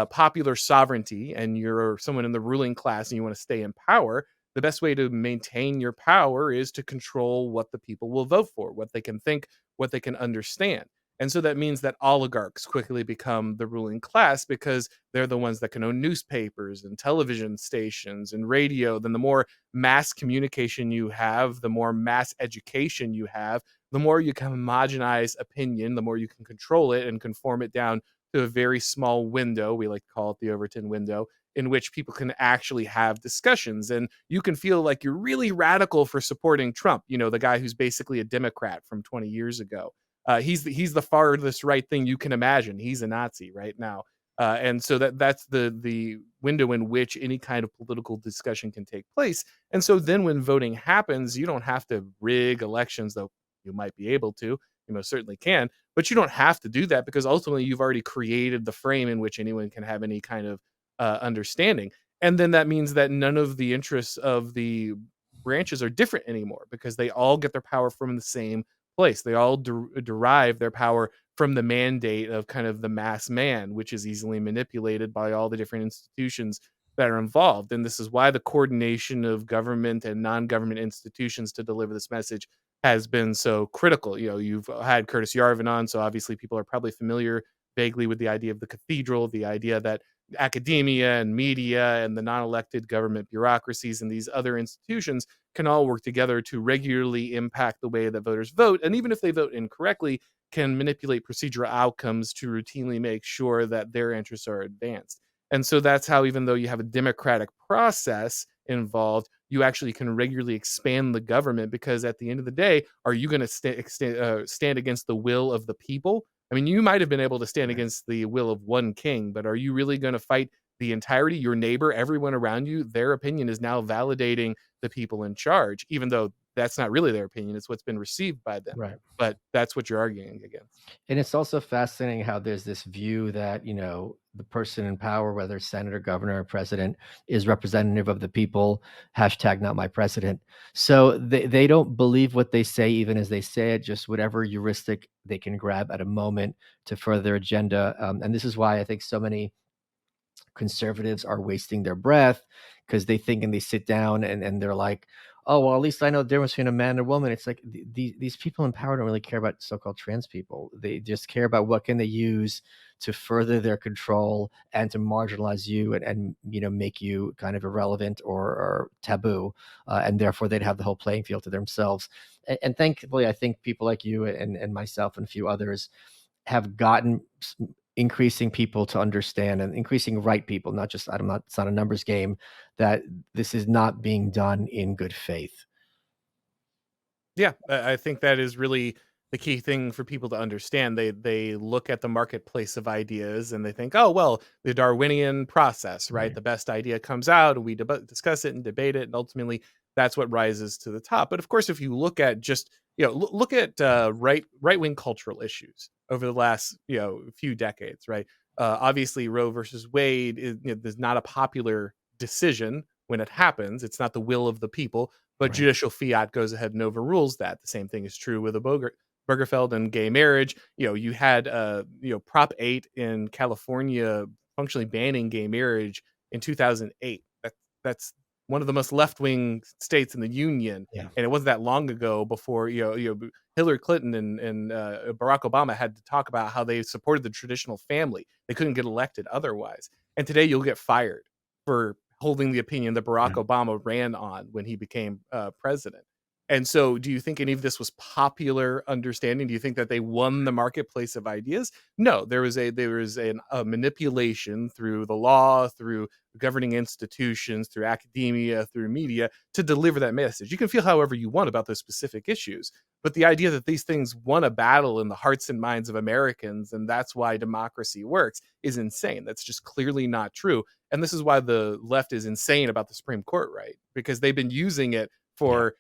[SPEAKER 2] popular sovereignty and you're someone in the ruling class and you want to stay in power, the best way to maintain your power is to control what the people will vote for, what they can think, what they can understand. And so that means that oligarchs quickly become the ruling class because they're the ones that can own newspapers and television stations and radio. Then the more mass communication you have, the more mass education you have, the more you can homogenize opinion, the more you can control it and conform it down to a very small window. We like to call it the Overton window, in which people can actually have discussions. And you can feel like you're really radical for supporting Trump, the guy who's basically a Democrat from 20 years ago. He's the farthest right thing you can imagine. He's a Nazi right now. And so that's the window in which any kind of political discussion can take place. And so then when voting happens, you don't have to rig elections, though you might be able to. You most certainly can, but you don't have to do that because ultimately you've already created the frame in which anyone can have any kind of understanding. And then that means that none of the interests of the branches are different anymore because they all get their power from the same place. They all derive their power from the mandate of kind of the mass man, which is easily manipulated by all the different institutions that are involved. And this is why the coordination of government and non-government institutions to deliver this message has been so critical. You've had Curtis Yarvin on, so obviously people are probably familiar vaguely with the idea of the cathedral, the idea that academia and media and the non-elected government bureaucracies and these other institutions can all work together to regularly impact the way that voters vote. And even if they vote incorrectly, can manipulate procedural outcomes to routinely make sure that their interests are advanced. And so that's how, even though you have a democratic process involved, you actually can regularly expand the government because at the end of the day, are you going to stand against the will of the people? I mean, you might have been able to stand
[SPEAKER 1] Right.
[SPEAKER 2] against the will of one king, but are you really going to fight the entirety, your neighbor, everyone around you? Their opinion is now validating the people in charge, even though that's not really their opinion. It's what's been received by them.
[SPEAKER 1] Right.
[SPEAKER 2] But that's what you're arguing against.
[SPEAKER 1] And it's also fascinating how there's this view that, the person in power, whether senator, governor, or president, is representative of the people. Hashtag not my president. So they don't believe what they say, even as they say it, just whatever heuristic they can grab at a moment to further their agenda. And this is why I think so many conservatives are wasting their breath because they think and they sit down and they're like, oh, well, at least I know the difference between a man and a woman. It's like these people in power don't really care about so-called trans people. They just care about what can they use to further their control and to marginalize you and make you kind of irrelevant or taboo. And therefore they'd have the whole playing field to themselves. And thankfully, I think people like you and myself and a few others have gotten increasing people to understand, and increasing right people, not just, I'm not, it's not a numbers game, that this is not being done in good faith.
[SPEAKER 2] Yeah, I think that is really the key thing for people to understand. They look at the marketplace of ideas and they think, oh well, the Darwinian process, right?
[SPEAKER 1] Right.
[SPEAKER 2] The best idea comes out, and we discuss it and debate it, and ultimately that's what rises to the top. But of course, if you look at just look at right wing cultural issues over the last few decades, right? Obviously, Roe versus Wade is not a popular decision when it happens. It's not the will of the people, but
[SPEAKER 1] Right.
[SPEAKER 2] judicial fiat goes ahead and overrules that. The same thing is true with a Burgerfeld and gay marriage. You had Prop 8 in California functionally banning gay marriage in 2008. That's one of the most left-wing states in the union,
[SPEAKER 1] Yeah.
[SPEAKER 2] and it wasn't that long ago before Hillary Clinton and Barack Obama had to talk about how they supported the traditional family. They couldn't get elected otherwise. And today you'll get fired for holding the opinion that Barack
[SPEAKER 1] Yeah.
[SPEAKER 2] Obama ran on when he became president. And so, do you think any of this was popular understanding? Do you think that they won the marketplace of ideas? No, there was a manipulation through the law, through governing institutions, through academia, through media to deliver that message. You can feel however you want about those specific issues, but the idea that these things won a battle in the hearts and minds of Americans and that's why democracy works is insane. That's just clearly not true. And this is why the left is insane about the Supreme Court, right? Because they've been using it
[SPEAKER 1] Yeah.
[SPEAKER 2] for,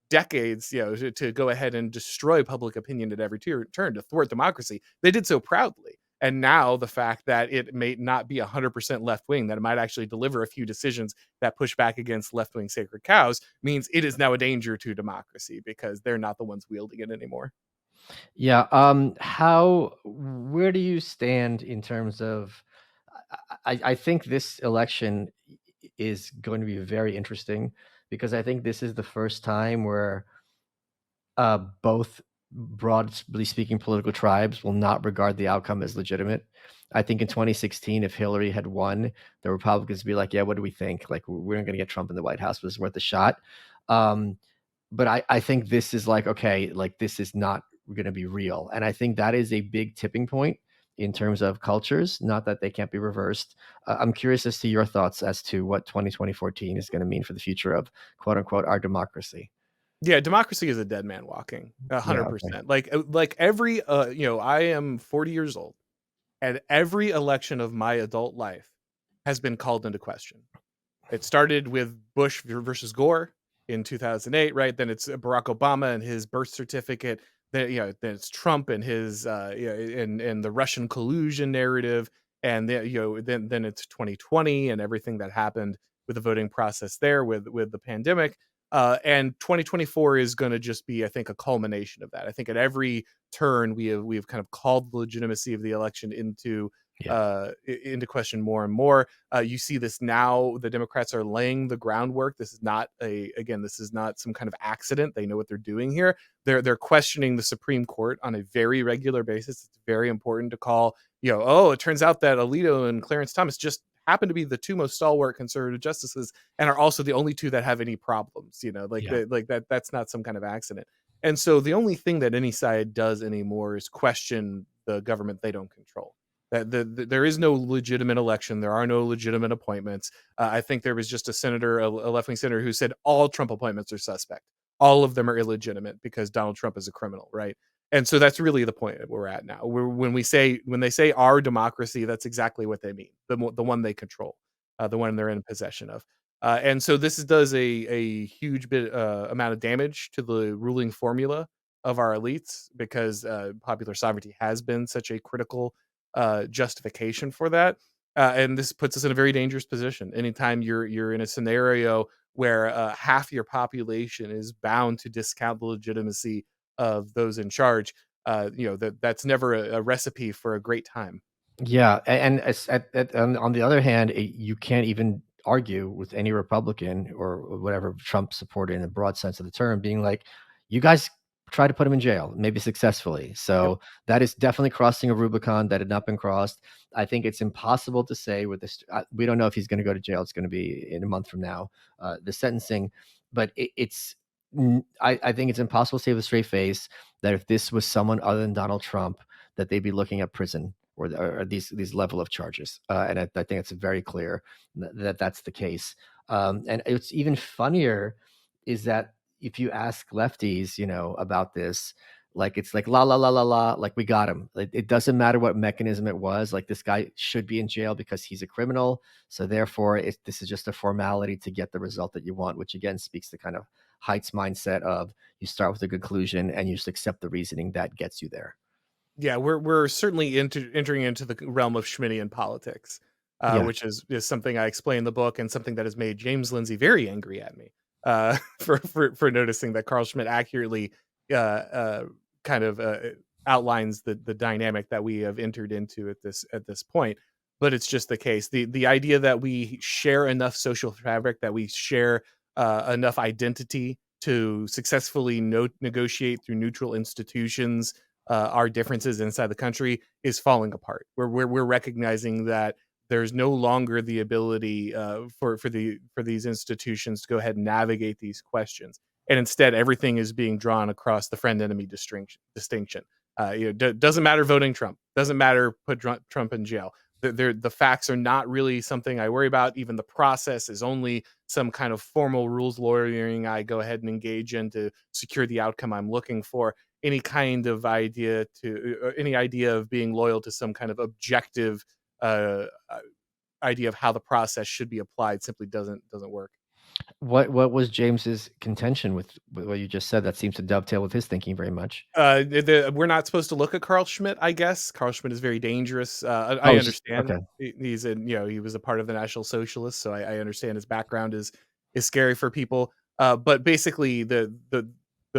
[SPEAKER 2] decades, to go ahead and destroy public opinion at every turn to thwart democracy. They did so proudly. And now the fact that it may not be 100% left wing, that it might actually deliver a few decisions that push back against left wing sacred cows, means it is now a danger to democracy because they're not the ones wielding it anymore.
[SPEAKER 1] Yeah. Where do you stand in terms of? I think this election is going to be very interesting, because I think this is the first time where both, broadly speaking, political tribes will not regard the outcome as legitimate. I think in 2016, if Hillary had won, the Republicans would be like, "Yeah, what do we think? Like, we're not going to get Trump in the White House, but it's worth a shot." Um, but I think this is like, okay, like, this is not going to be real, and I think that is a big tipping point in terms of cultures. Not that they can't be reversed. I'm curious as to your thoughts as to what 2014 is going to mean for the future of, quote unquote, our democracy.
[SPEAKER 2] Yeah, democracy is a dead man walking,
[SPEAKER 1] Yeah. Okay.
[SPEAKER 2] 100%. Like every I am 40 years old, and every election of my adult life has been called into question. It started with Bush versus Gore in 2008, right? Then it's Barack Obama and his birth certificate. Then it's Trump and his and the Russian collusion narrative, and then it's 2020 and everything that happened with the voting process there with the pandemic. And 2024 is going to just be, I think, a culmination of that. I think at every turn we have kind of called the legitimacy of the election
[SPEAKER 1] Yeah.
[SPEAKER 2] into question more and more. You see this now. The Democrats are laying the groundwork. This is not some kind of accident. They know what they're doing here. They're questioning the Supreme Court on a very regular basis. It's very important to call, oh, it turns out that Alito and Clarence Thomas just happen to be the two most stalwart conservative justices and are also the only two that have any problems,
[SPEAKER 1] Yeah.
[SPEAKER 2] like that's not some kind of accident. And so the only thing that any side does anymore is question the government they don't control. That there is no legitimate election. There are no legitimate appointments. I think there was just a left wing senator, who said all Trump appointments are suspect. All of them are illegitimate because Donald Trump is a criminal, right? And so that's really the point that we're at now. When they say our democracy, that's exactly what they mean. The one they control, the one they're in possession of. And so does a huge bit amount of damage to the ruling formula of our elites, because popular sovereignty has been such a critical justification for that. And this puts us in a very dangerous position. Anytime you're in a scenario where half your population is bound to discount the legitimacy of those in charge, that's never a recipe for a great time.
[SPEAKER 1] Yeah, and on the other hand, you can't even argue with any Republican or whatever Trump supporter in a broad sense of the term, being like, "You guys try to put him in jail, maybe successfully."
[SPEAKER 2] Yep.
[SPEAKER 1] So that is definitely crossing a Rubicon that had not been crossed. I think it's impossible to say with this. We don't know if he's going to go to jail. It's going to be in a month from now, the sentencing, but I think it's impossible to say with a straight face that if this was someone other than Donald Trump, that they'd be looking at prison or these level of charges. And I think it's very clear that that's the case. And it's even funnier is that if you ask lefties, about this, like it's like la la la la la, like we got him. It doesn't matter what mechanism it was. Like this guy should be in jail because he's a criminal. So therefore, this is just a formality to get the result that you want, which again speaks to kind of Haidt's mindset of you start with a conclusion and you just accept the reasoning that gets you there.
[SPEAKER 2] Yeah, we're certainly entering into the realm of Schmittian politics,
[SPEAKER 1] Yeah.
[SPEAKER 2] which is something I explain in the book and something that has made James Lindsay very angry at me for noticing that Carl Schmitt accurately kind of outlines the dynamic that we have entered into at this point. But it's just the case. The idea that we share enough social fabric, that we share enough identity to successfully negotiate through neutral institutions our differences inside the country is falling apart. We're recognizing that there's no longer the ability for these institutions to go ahead and navigate these questions, and instead everything is being drawn across the friend enemy distinction. Doesn't matter voting Trump, doesn't matter put Trump in jail. The facts are not really something I worry about. Even the process is only some kind of formal rules lawyering I go ahead and engage in to secure the outcome I'm looking for. Any kind of idea any idea of being loyal to some kind of objective idea of how the process should be applied simply doesn't work.
[SPEAKER 1] What was James's contention with what you just said? That seems to dovetail with his thinking very much.
[SPEAKER 2] We're not supposed to look at Carl Schmitt, I guess. Carl Schmitt is very dangerous. I
[SPEAKER 1] Oh,
[SPEAKER 2] understand
[SPEAKER 1] okay.
[SPEAKER 2] he's in, he was a part of the National Socialists, so I understand his background is scary for people. But basically, the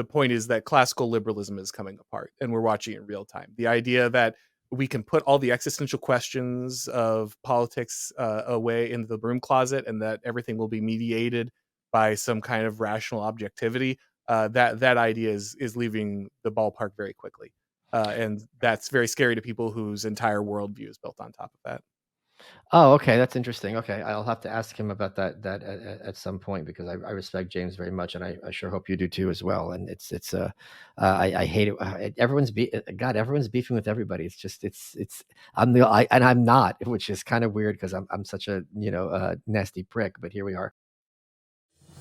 [SPEAKER 2] point is that classical liberalism is coming apart, and we're watching it in real time. The idea that we can put all the existential questions of politics away into the broom closet, and that everything will be mediated by some kind of rational objectivity, that idea is leaving the ballpark very quickly, and that's very scary to people whose entire worldview is built on top of that.
[SPEAKER 1] Oh, okay, that's interesting. Okay, I'll have to ask him about that at some point because I respect James very much, and I sure hope you do too as well. And I hate it. Everyone's beefing with everybody. It's just I'm not, which is kind of weird because I'm such a nasty prick. But here we are.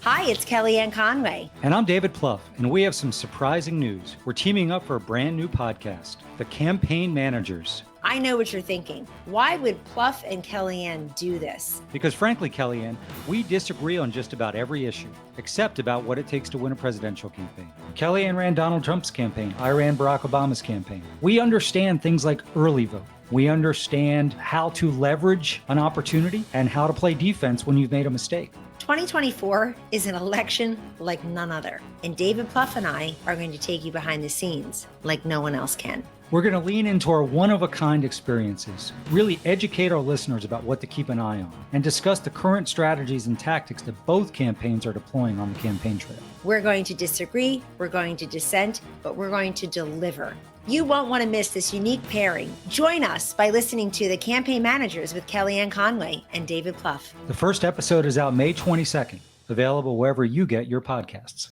[SPEAKER 3] Hi, it's Kellyanne Conway.
[SPEAKER 4] And I'm David Plouffe, and we have some surprising news. We're teaming up for a brand new podcast, The Campaign Managers.
[SPEAKER 3] I know what you're thinking. Why would Plouffe and Kellyanne do this?
[SPEAKER 4] Because frankly, Kellyanne, we disagree on just about every issue, except about what it takes to win a presidential campaign. Kellyanne ran Donald Trump's campaign. I ran Barack Obama's campaign. We understand things like early vote. We understand how to leverage an opportunity and how to play defense when you've made a mistake.
[SPEAKER 3] 2024 is an election like none other, and David Plouffe and I are going to take you behind the scenes like no one else can.
[SPEAKER 4] We're going to lean into our one-of-a-kind experiences, really educate our listeners about what to keep an eye on, and discuss the current strategies and tactics that both campaigns are deploying on the campaign trail.
[SPEAKER 3] We're going to disagree, we're going to dissent, but we're going to deliver. You won't want to miss this unique pairing. Join us by listening to The Campaign Managers with Kellyanne Conway and David Plouffe.
[SPEAKER 4] The first episode is out May 22nd, available wherever you get your podcasts.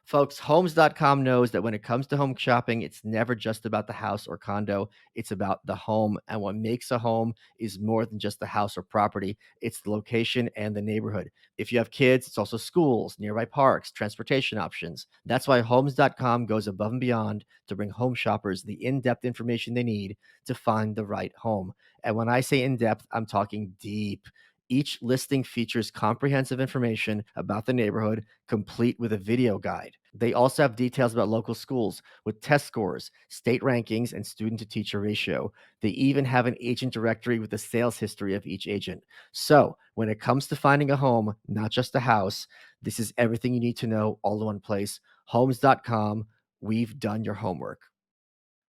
[SPEAKER 1] Folks, Homes.com knows that when it comes to home shopping, it's never just about the house or condo. It's about the home. And what makes a home is more than just the house or property. It's the location and the neighborhood. If you have kids, it's also schools, nearby parks, transportation options. That's why Homes.com goes above and beyond to bring home shoppers the in-depth information they need to find the right home. And when I say in-depth, I'm talking deep. Each listing features comprehensive information about the neighborhood, complete with a video guide. They also have details about local schools with test scores, state rankings, and student-to-teacher ratio. They even have an agent directory with the sales history of each agent. So when it comes to finding a home, not just a house, this is everything you need to know all in one place. Homes.com, we've done your homework.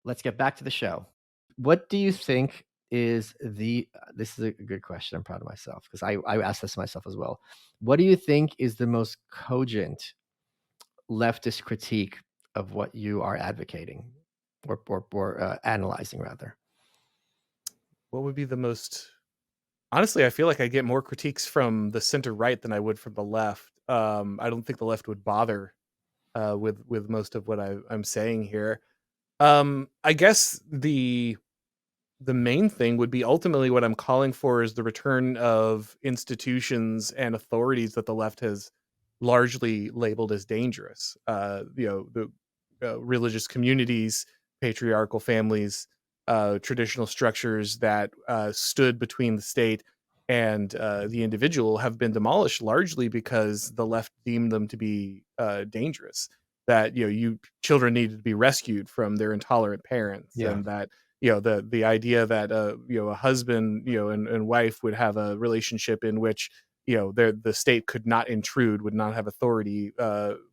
[SPEAKER 1] Let's get back to the show. What do you think is this is a good question. I'm proud of myself because I asked this myself as well. What do you think is the most cogent leftist critique of what you are advocating or analyzing rather?
[SPEAKER 2] What would be the most? Honestly, I feel like I get more critiques from the center right than I would from the left. I don't think the left would bother with most of what I'm saying here. I guess the main thing would be ultimately what I'm calling for is the return of institutions and authorities that the left has largely labeled as dangerous. The religious communities, patriarchal families, traditional structures that stood between the state and the individual have been demolished largely because the left deemed them to be dangerous. That you children needed to be rescued from their intolerant parents,
[SPEAKER 1] Yeah.
[SPEAKER 2] and that the idea that a husband and wife would have a relationship in which the state could not intrude, would not have authority,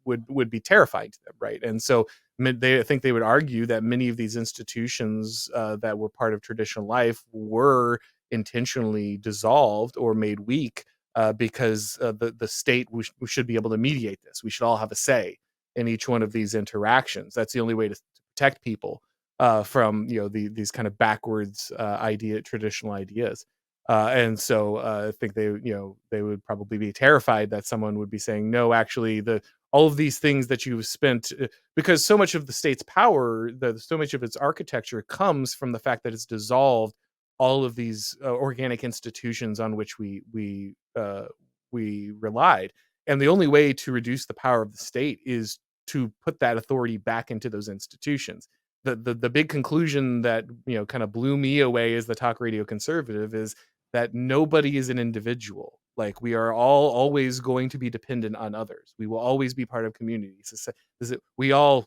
[SPEAKER 2] would be terrifying to them, right? And so I think they would argue that many of these institutions that were part of traditional life were intentionally dissolved or made weak because the state we should be able to mediate this. We should all have a say in each one of these interactions. That's the only way to protect people from these kind of backwards traditional ideas. And so I think they would probably be terrified that someone would be saying, no, actually, the all of these things that you've spent, because so much of the state's power, so much of its architecture comes from the fact that it's dissolved all of these organic institutions on which we relied. And the only way to reduce the power of the state is to put that authority back into those institutions. The big conclusion that kind of blew me away as the talk radio conservative is that nobody is an individual. Like, we are all always going to be dependent on others. We will always be part of communities. We all,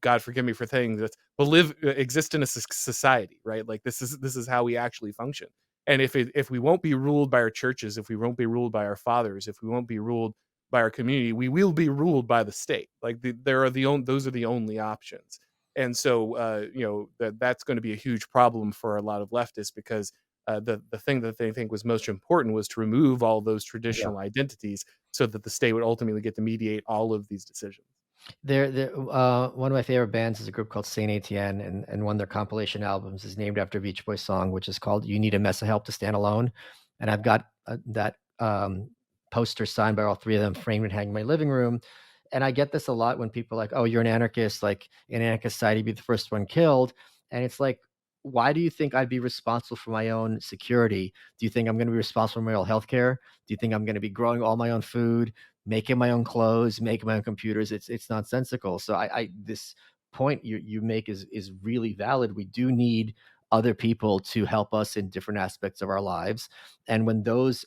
[SPEAKER 2] God forgive me for saying this, but exist in a society, right? Like, this is how we actually function. And if we won't be ruled by our churches, if we won't be ruled by our fathers, if we won't be ruled by our community, we will be ruled by the state. Like, those are the only options. And so that's going to be a huge problem for a lot of leftists, because the thing that they think was most important was to remove all those
[SPEAKER 1] Yeah.
[SPEAKER 2] traditional identities so that the state would ultimately get to mediate all of these decisions.
[SPEAKER 1] One of my favorite bands is a group called Saint Etienne, and one of their compilation albums is named after a Beach Boys song, which is called "You Need a Mess of Help to Stand Alone." And I've got that poster signed by all three of them, framed and hanging in my living room. And I get this a lot when people are like, "Oh, you're an anarchist. Like, in an anarchist society, you'd be the first one killed." And it's like, why do you think I'd be responsible for my own security? Do you think I'm going to be responsible for my own healthcare? Do you think I'm going to be growing all my own food, making my own clothes, making my own computers? It's nonsensical. So I this point you make is really valid. We do need other people to help us in different aspects of our lives, and when those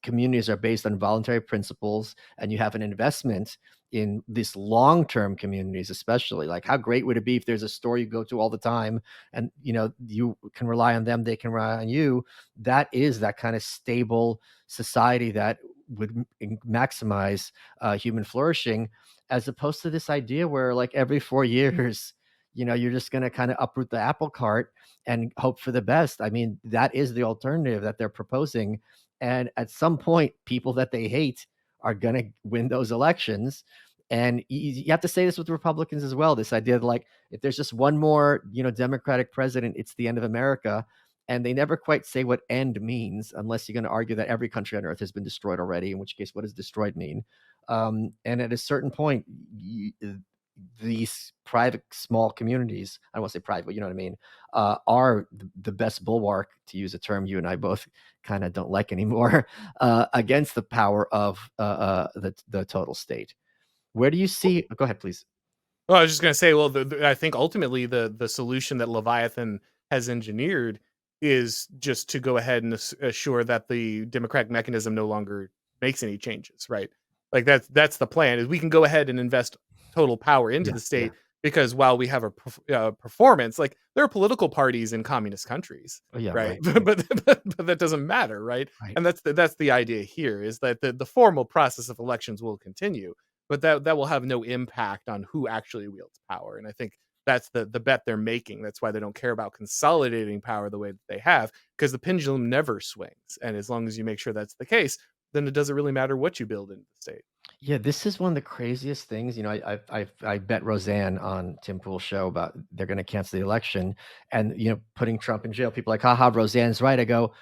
[SPEAKER 1] communities are based on voluntary principles, and you have an investment in these long-term communities, especially, like, how great would it be if there's a store you go to all the time, and you can rely on them, they can rely on you. That is that kind of stable society that would maximize human flourishing, as opposed to this idea where, like, every 4 years, you're just going to kind of uproot the apple cart and hope for the best. I mean, that is the alternative that they're proposing. And at some point, people that they hate are going to win those elections. And you have to say this with Republicans as well. This idea that, like, if there's just one more, Democratic president, it's the end of America. And they never quite say what end means, unless you're going to argue that every country on earth has been destroyed already, in which case, what does destroyed mean? And at a certain point, these private small communities, I don't want to say private, but you know what I mean, are the best bulwark, to use a term you and I both kind of don't like anymore, against the power of the total state. Where do you see? Go ahead, please.
[SPEAKER 2] Well, I was just going to say, well, I think ultimately the solution that Leviathan has engineered is just to go ahead and assure that the democratic mechanism no longer makes any changes, right? Like, that's the plan, is we can go ahead and invest total power into
[SPEAKER 1] Yeah,
[SPEAKER 2] the
[SPEAKER 1] yeah.
[SPEAKER 2] state, because while we have a performance, like, there are political parties in communist countries,
[SPEAKER 1] Oh, yeah,
[SPEAKER 2] right?
[SPEAKER 1] right, right,
[SPEAKER 2] But that doesn't matter, right?
[SPEAKER 1] right.
[SPEAKER 2] And that's the idea here, is that the formal process of elections will continue, but that will have no impact on who actually wields power. And I think that's the bet they're making. That's why they don't care about consolidating power the way that they have, because the pendulum never swings. And as long as you make sure that's the case, then it doesn't really matter what you build into the state.
[SPEAKER 1] Yeah, this is one of the craziest things. I bet Roseanne on Tim Pool's show about they're going to cancel the election, and putting Trump in jail. People are like, haha, Roseanne's right. I go,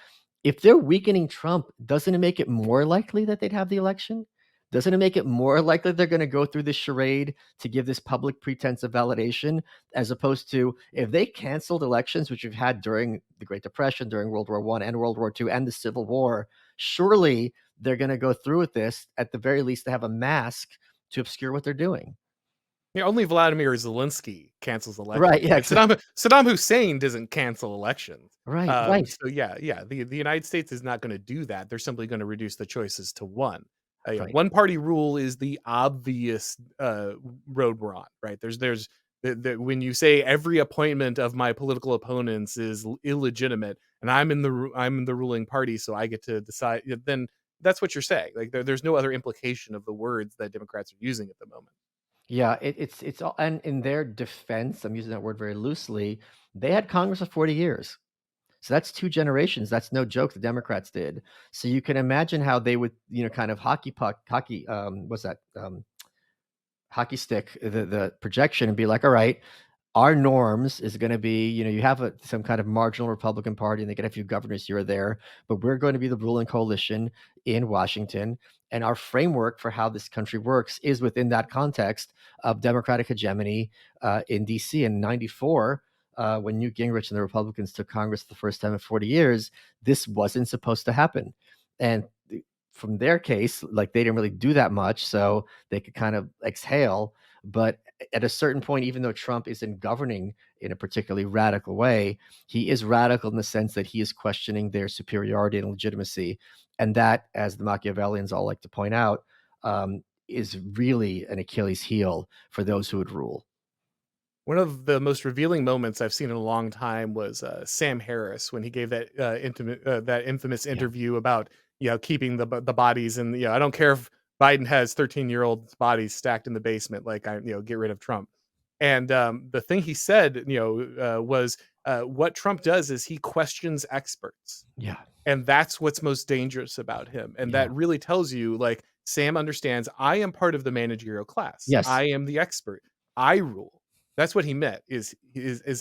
[SPEAKER 1] if they're weakening Trump, doesn't it make it more likely that they'd have the election? doesn't it make it more likely they're going to go through this charade to give this public pretense of validation, as opposed to if they canceled elections, which we've had during the Great Depression, during World War I and World War II and the Civil War, surely they're going to go through with this, at the very least, to have a mask to obscure what they're doing.
[SPEAKER 2] Yeah, only Vladimir Zelensky cancels elections.
[SPEAKER 1] Right, yeah,
[SPEAKER 2] Like, Saddam Hussein doesn't cancel elections.
[SPEAKER 1] Right.
[SPEAKER 2] So yeah, the United States is not going to do that. They're simply going to reduce the choices to one.
[SPEAKER 1] Right.
[SPEAKER 2] One party rule is the obvious road we're on, right? There's when you say every appointment of my political opponents is illegitimate, and I'm in the ruling party, so I get to decide. Then that's what you're saying. Like there's no other implication of the words that Democrats are using at the moment.
[SPEAKER 1] Yeah, it's all, and in their defense, I'm using that word very loosely, they had Congress for 40 years. So that's 2 generations. That's no joke, the Democrats did. So you can imagine how they would, kind of hockey, what's that? Hockey stick the projection and be like, all right, our norms is going to be, you have some kind of marginal Republican party and they get a few governors here or there, but we're going to be the ruling coalition in Washington. And our framework for how this country works is within that context of Democratic hegemony in DC. In 94, when Newt Gingrich and the Republicans took Congress the first time in 40 years, this wasn't supposed to happen. And from their case, like, they didn't really do that much, so they could kind of exhale. But at a certain point, even though Trump isn't governing in a particularly radical way, he is radical in the sense that he is questioning their superiority and legitimacy. And that, as the Machiavellians all like to point out, is really an Achilles heel for those who would rule.
[SPEAKER 2] One of the most revealing moments I've seen in a long time was Sam Harris when he gave that infamous interview about keeping the bodies, and I don't care if Biden has 13-year-old bodies stacked in the basement, like I get rid of Trump. And the thing he said was what Trump does is he questions experts.
[SPEAKER 1] Yeah.
[SPEAKER 2] And that's what's most dangerous about him. And
[SPEAKER 1] Yeah.
[SPEAKER 2] that really tells you, like, Sam understands I am part of the managerial class.
[SPEAKER 1] Yes.
[SPEAKER 2] I am the expert. I rule. That's what he meant is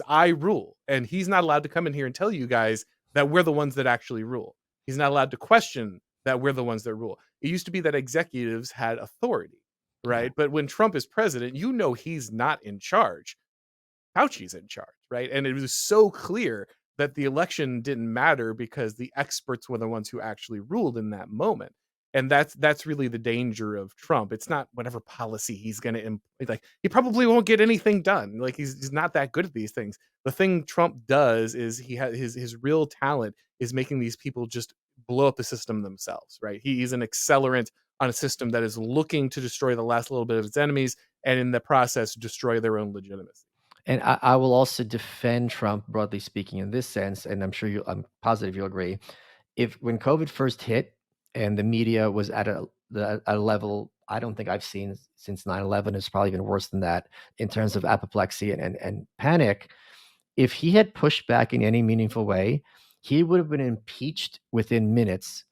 [SPEAKER 2] I rule. And he's not allowed to come in here and tell you guys that we're the ones that actually rule. He's not allowed to question that we're the ones that rule. It used to be that executives had authority, right?
[SPEAKER 1] Yeah.
[SPEAKER 2] But when Trump is president, he's not in charge. Fauci's in charge, right? And it was so clear that the election didn't matter because the experts were the ones who actually ruled in that moment. And that's really the danger of Trump. It's not whatever policy he's going to like. He probably won't get anything done. Like he's not that good at these things. The thing Trump does is he has his real talent is making these people just blow up the system themselves, right? He's an accelerant on a system that is looking to destroy the last little bit of its enemies, and in the process destroy their own legitimacy.
[SPEAKER 1] And I will also defend Trump, broadly speaking, in this sense, and I'm positive you'll agree. When COVID first hit and the media was at a level I don't think I've seen since 9/11, it's probably even worse than that in terms of apoplexy and panic. If he had pushed back in any meaningful way, he would have been impeached within minutes,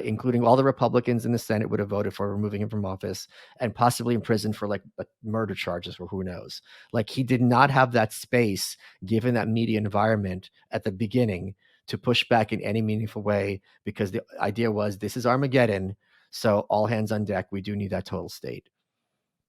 [SPEAKER 1] including all the Republicans in the Senate would have voted for removing him from office and possibly imprisoned for like murder charges or who knows. Like, he did not have that space, given that media environment at the beginning, to push back in any meaningful way, because the idea was this is Armageddon. So all hands on deck. We do need that total state.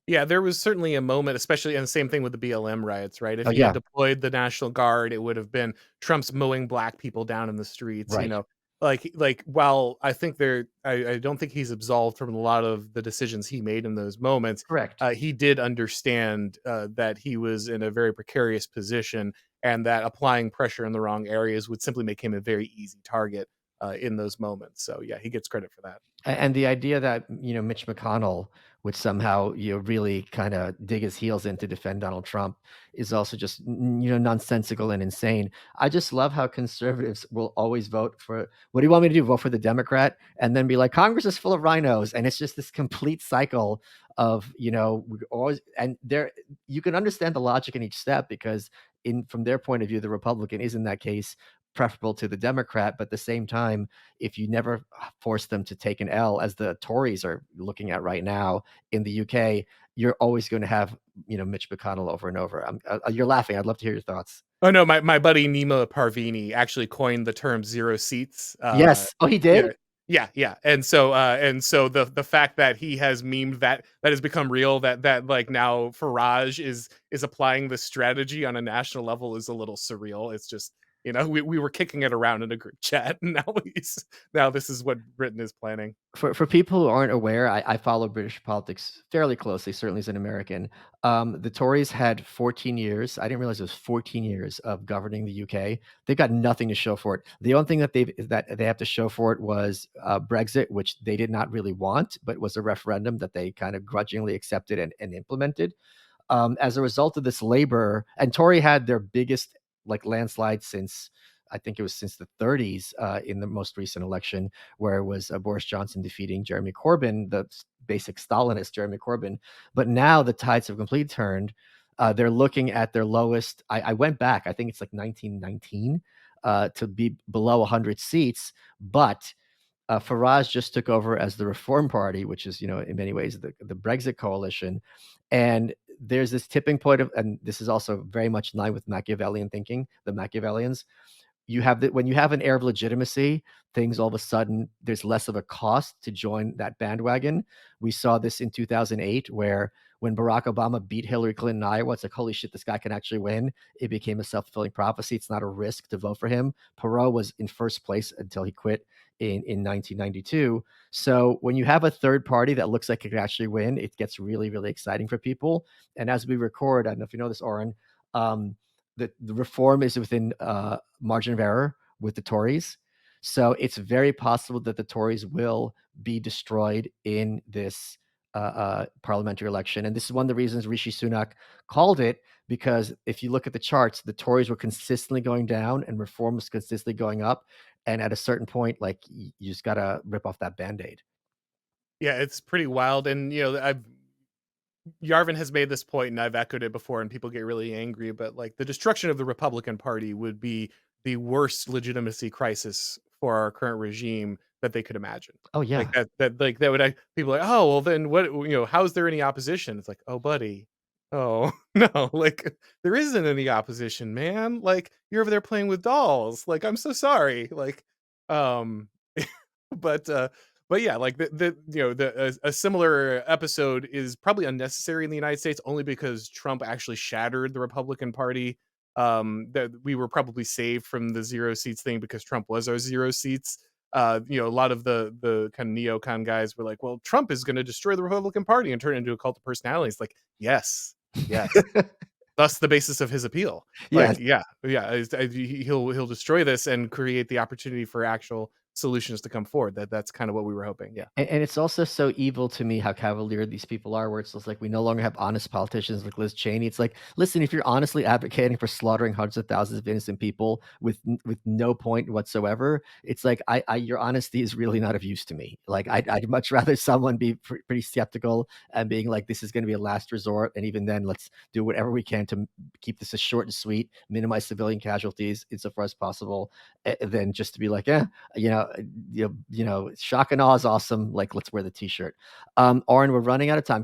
[SPEAKER 2] Yeah, there was certainly a moment, especially, and the same thing with the BLM riots, right? If
[SPEAKER 1] Oh,
[SPEAKER 2] he
[SPEAKER 1] yeah.
[SPEAKER 2] had deployed the National Guard, it would have been Trump's mowing black people down in the streets.
[SPEAKER 1] Right.
[SPEAKER 2] Like while I think I don't think he's absolved from a lot of the decisions he made in those moments.
[SPEAKER 1] Correct.
[SPEAKER 2] He did understand that he was in a very precarious position, and that applying pressure in the wrong areas would simply make him a very easy target in those moments. So yeah, he gets credit for that.
[SPEAKER 1] And the idea that, Mitch McConnell would somehow, really kind of dig his heels in to defend Donald Trump is also just, nonsensical and insane. I just love how conservatives will always vote for, what do you want me to do? Vote for the Democrat and then be like, Congress is full of rhinos. And it's just this complete cycle of, we always, and there, you can understand the logic in each step, because from their point of view, the Republican is in that case preferable to the Democrat. But at the same time, if you never force them to take an L, as the Tories are looking at right now in the UK, you're always going to have, Mitch McConnell over and over. You're laughing. I'd love to hear your thoughts.
[SPEAKER 2] Oh no, my buddy Nima Parvini actually coined the term zero seats.
[SPEAKER 1] Yes. Oh, he did?
[SPEAKER 2] Yeah. And so the fact that he has memed that has become real, that like now Farage is applying this strategy on a national level is a little surreal. It's just, we were kicking it around in a group chat, and now this is what Britain is planning.
[SPEAKER 1] For people who aren't aware, I follow British politics fairly closely, certainly as an American. The Tories had 14 years. I didn't realize it was 14 years of governing the UK. They've got nothing to show for it. The only thing that they have to show for it was Brexit, which they did not really want, but was a referendum that they kind of grudgingly accepted and implemented. As a result of this, Labour and Tory had their biggest landslide since, I think it was since the 30s in the most recent election, where it was Boris Johnson defeating Jeremy Corbyn, the basic Stalinist Jeremy Corbyn. But now the tides have completely turned. They're looking at their lowest. I went back, I think it's like 1919 to be below 100 seats. But Farage just took over as the Reform Party, which is, in many ways the Brexit coalition. And there's this tipping point and this is also very much in line with Machiavellian thinking, the Machiavellians. When you have an air of legitimacy, things all of a sudden, there's less of a cost to join that bandwagon. We saw this in 2008, where when Barack Obama beat Hillary Clinton in Iowa, it's like, holy shit, this guy can actually win. It became a self-fulfilling prophecy. It's not a risk to vote for him. Perot was in first place until he quit in 1992. So when you have a third party that looks like it could actually win, it gets really, really exciting for people. And as we record, I don't know if you know this, Auron, the Reform is within margin of error with the Tories. So it's very possible that the Tories will be destroyed in this parliamentary election. And this is one of the reasons Rishi Sunak called it, because if you look at the charts, the Tories were consistently going down and Reform was consistently going up. And at a certain point, you just got to rip off that Band-Aid.
[SPEAKER 2] Yeah, it's pretty wild. And, Yarvin has made this point, and I've echoed it before, and people get really angry, but the destruction of the Republican Party would be the worst legitimacy crisis for our current regime that they could imagine.
[SPEAKER 1] Oh yeah.
[SPEAKER 2] That would people are like, oh, well then what, how is there any opposition? It's like, oh buddy. Oh no, there isn't any opposition, man. You're over there playing with dolls. I'm so sorry. But yeah, a similar episode is probably unnecessary in the United States, only because Trump actually shattered the Republican Party. That we were probably saved from the 0 seats thing because Trump was our 0 seats. A lot of the kind of neocon guys were like, well, Trump is going to destroy the Republican Party and turn it into a cult of personality. It's like, yes. Thus the basis of his appeal. He'll destroy this and create the opportunity for actual solutions to come forward. That's kind of what we were hoping. Yeah.
[SPEAKER 1] And it's also so evil to me how cavalier these people are, where it's just like, we no longer have honest politicians like Liz Cheney. It's like, listen, if you're honestly advocating for slaughtering hundreds of thousands of innocent people with no point whatsoever, it's like, your honesty is really not of use to me. I'd much rather someone be pretty skeptical and being like, this is going to be a last resort, and even then let's do whatever we can to keep this as short and sweet, minimize civilian casualties insofar as possible, than just to be like, shock and awe is awesome. Let's wear the t-shirt. Auron, we're running out of time.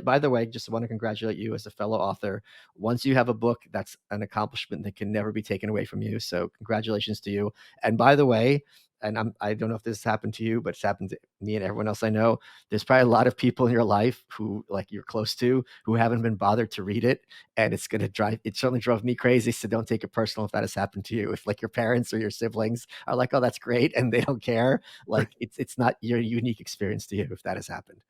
[SPEAKER 1] By the way, just want to congratulate you as a fellow author. Once you have a book, that's an accomplishment that can never be taken away from you. So congratulations to you. And by the way, and I don't know if this happened to you, but it's happened to me and everyone else I know. There's probably a lot of people in your life who you're close to who haven't been bothered to read it. And it certainly drove me crazy. So don't take it personal if that has happened to you. If your parents or your siblings are like, oh, that's great, and they don't care, it's not your unique experience to you if that has happened.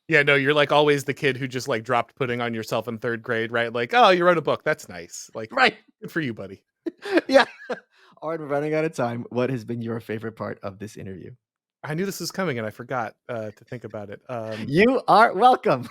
[SPEAKER 2] Yeah, no, you're always the kid who just dropped pudding on yourself in 3rd grade, right? Oh, you wrote a book. That's nice.
[SPEAKER 1] Right.
[SPEAKER 2] Good for you, buddy.
[SPEAKER 1] Yeah. Auron, we're running out of time. What has been your favorite part of this interview?
[SPEAKER 2] I knew this was coming and I forgot to think about it.
[SPEAKER 1] You are welcome.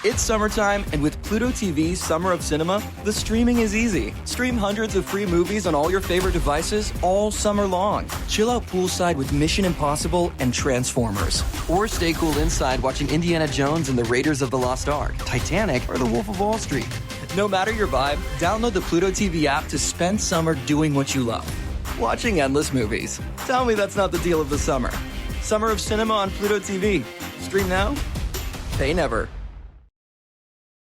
[SPEAKER 5] It's summertime, and with Pluto TV's Summer of Cinema, the streaming is easy. Stream hundreds of free movies on all your favorite devices all summer long. Chill out poolside with Mission Impossible and Transformers. Or stay cool inside watching Indiana Jones and the Raiders of the Lost Ark, Titanic, or The Wolf of Wall Street. No matter your vibe, download the Pluto TV app to spend summer doing what you love. Watching endless movies. Tell me that's not the deal of the summer. Summer of Cinema on Pluto TV. Stream now, pay never.